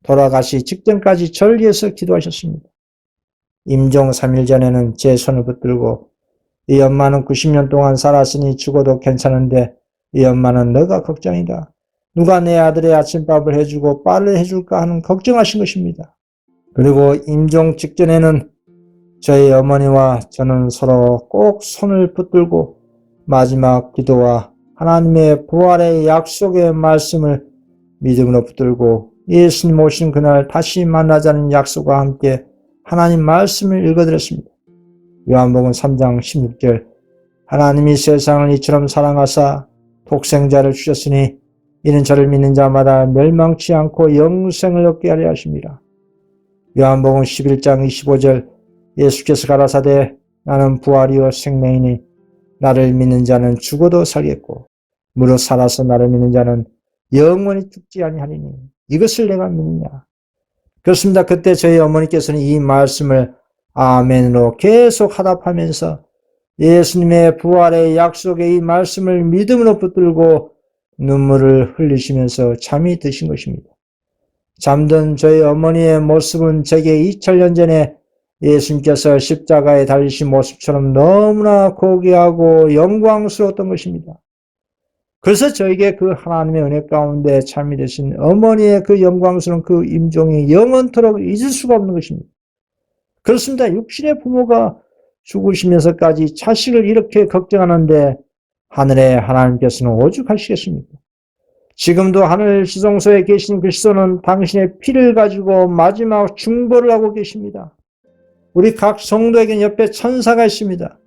돌아가시 직전까지 절리해서 기도하셨습니다. 임종 3일 전에는 제 손을 붙들고 이 엄마는 90년 동안 살았으니 죽어도 괜찮은데 이 엄마는 너가 걱정이다. 누가 내 아들의 아침밥을 해주고 빨래 해줄까 하는 걱정하신 것입니다. 그리고 임종 직전에는 저희 어머니와 저는 서로 꼭 손을 붙들고 마지막 기도와 하나님의 부활의 약속의 말씀을 믿음으로 붙들고 예수님 오신 그날 다시 만나자는 약속과 함께 하나님 말씀을 읽어드렸습니다. 요한복음 3장 16절 하나님이 세상을 이처럼 사랑하사 독생자를 주셨으니 이는 저를 믿는 자마다 멸망치 않고 영생을 얻게 하려 하십니다. 요한복음 11장 25절 예수께서 가라사대 나는 부활이요 생명이니 나를 믿는 자는 죽어도 살겠고 무릇 살아서 나를 믿는 자는 영원히 죽지 아니하리니 이것을 내가 믿느냐. 그렇습니다. 그때 저희 어머니께서는 이 말씀을 아멘으로 계속 화답하면서 예수님의 부활의 약속의 이 말씀을 믿음으로 붙들고 눈물을 흘리시면서 잠이 드신 것입니다. 잠든 저희 어머니의 모습은 제게 2000년 전에 예수님께서 십자가에 달리신 모습처럼 너무나 고귀하고 영광스러웠던 것입니다. 그래서 저에게 그 하나님의 은혜 가운데 잠이 드신 어머니의 그 영광스러운 그 임종이 영원토록 잊을 수가 없는 것입니다. 그렇습니다. 육신의 부모가 죽으시면서까지 자식을 이렇게 걱정하는데 하늘의 하나님께서는 오죽하시겠습니까? 지금도 하늘 지성소에 계신 그리스도는 당신의 피를 가지고 마지막 중보를 하고 계십니다. 우리 각 성도에게는 옆에 천사가 있습니다.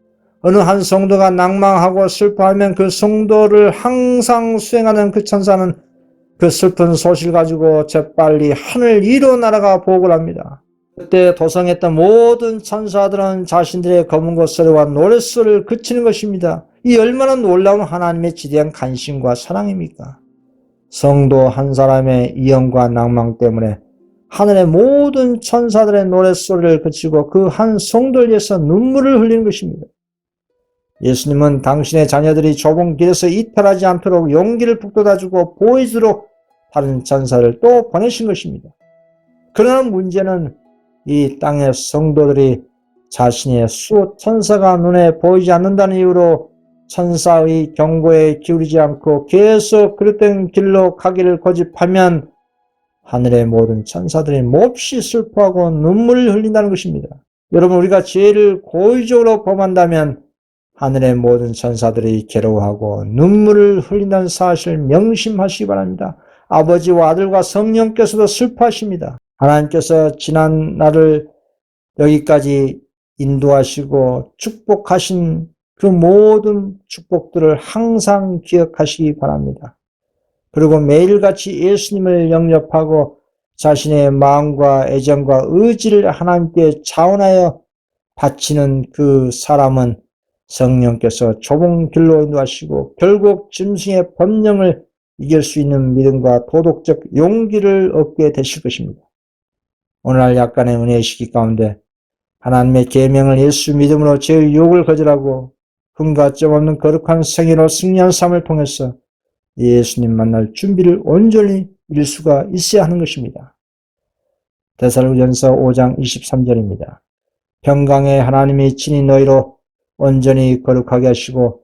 어느 한 성도가 낭망하고 슬퍼하면 그 성도를 항상 수행하는 그 천사는 그 슬픈 소식을 가지고 재빨리 하늘 위로 날아가 보고를 합니다. 그때 도성했던 모든 천사들은 자신들의 검은 고소리와 노랫소리를 그치는 것입니다. 이 얼마나 놀라운 하나님의 지대한 관심과 사랑입니까? 성도 한 사람의 이영과 낭망 때문에 하늘의 모든 천사들의 노랫소리를 그치고 그 한 성도를 위해서 눈물을 흘리는 것입니다. 예수님은 당신의 자녀들이 좁은 길에서 이탈하지 않도록 용기를 북돋아주고 보여주도록 다른 천사를 또 보내신 것입니다. 그러나 문제는 이 땅의 성도들이 자신의 수호 천사가 눈에 보이지 않는다는 이유로 천사의 경고에 기울이지 않고 계속 그릇된 길로 가기를 고집하면 하늘의 모든 천사들이 몹시 슬퍼하고 눈물을 흘린다는 것입니다. 여러분, 우리가 죄를 고의적으로 범한다면 하늘의 모든 천사들이 괴로워하고 눈물을 흘린다는 사실을 명심하시기 바랍니다. 아버지와 아들과 성령께서도 슬퍼하십니다. 하나님께서 지난 날을 여기까지 인도하시고 축복하신 그 모든 축복들을 항상 기억하시기 바랍니다. 그리고 매일같이 예수님을 영접하고 자신의 마음과 애정과 의지를 하나님께 차원하여 바치는 그 사람은 성령께서 좁은 길로 인도하시고 결국 짐승의 번영을 이길 수 있는 믿음과 도덕적 용기를 얻게 되실 것입니다. 오늘날 약간의 은혜의 시기 가운데 하나님의 계명을 예수 믿음으로 죄의 유혹을 거절하고 흠과 점 없는 거룩한 생애로 승리한 삶을 통해서 예수님 만날 준비를 온전히 이룰 수가 있어야 하는 것입니다. 데살로니가전서 5장 23절입니다. 평강의 하나님이 친히 너희로 온전히 거룩하게 하시고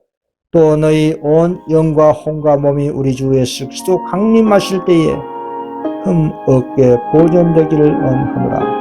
또 너희 온 영과 혼과 몸이 우리 주 예수 그리스도 강림하실 때에 흠 없게 보존되기를 원하노라.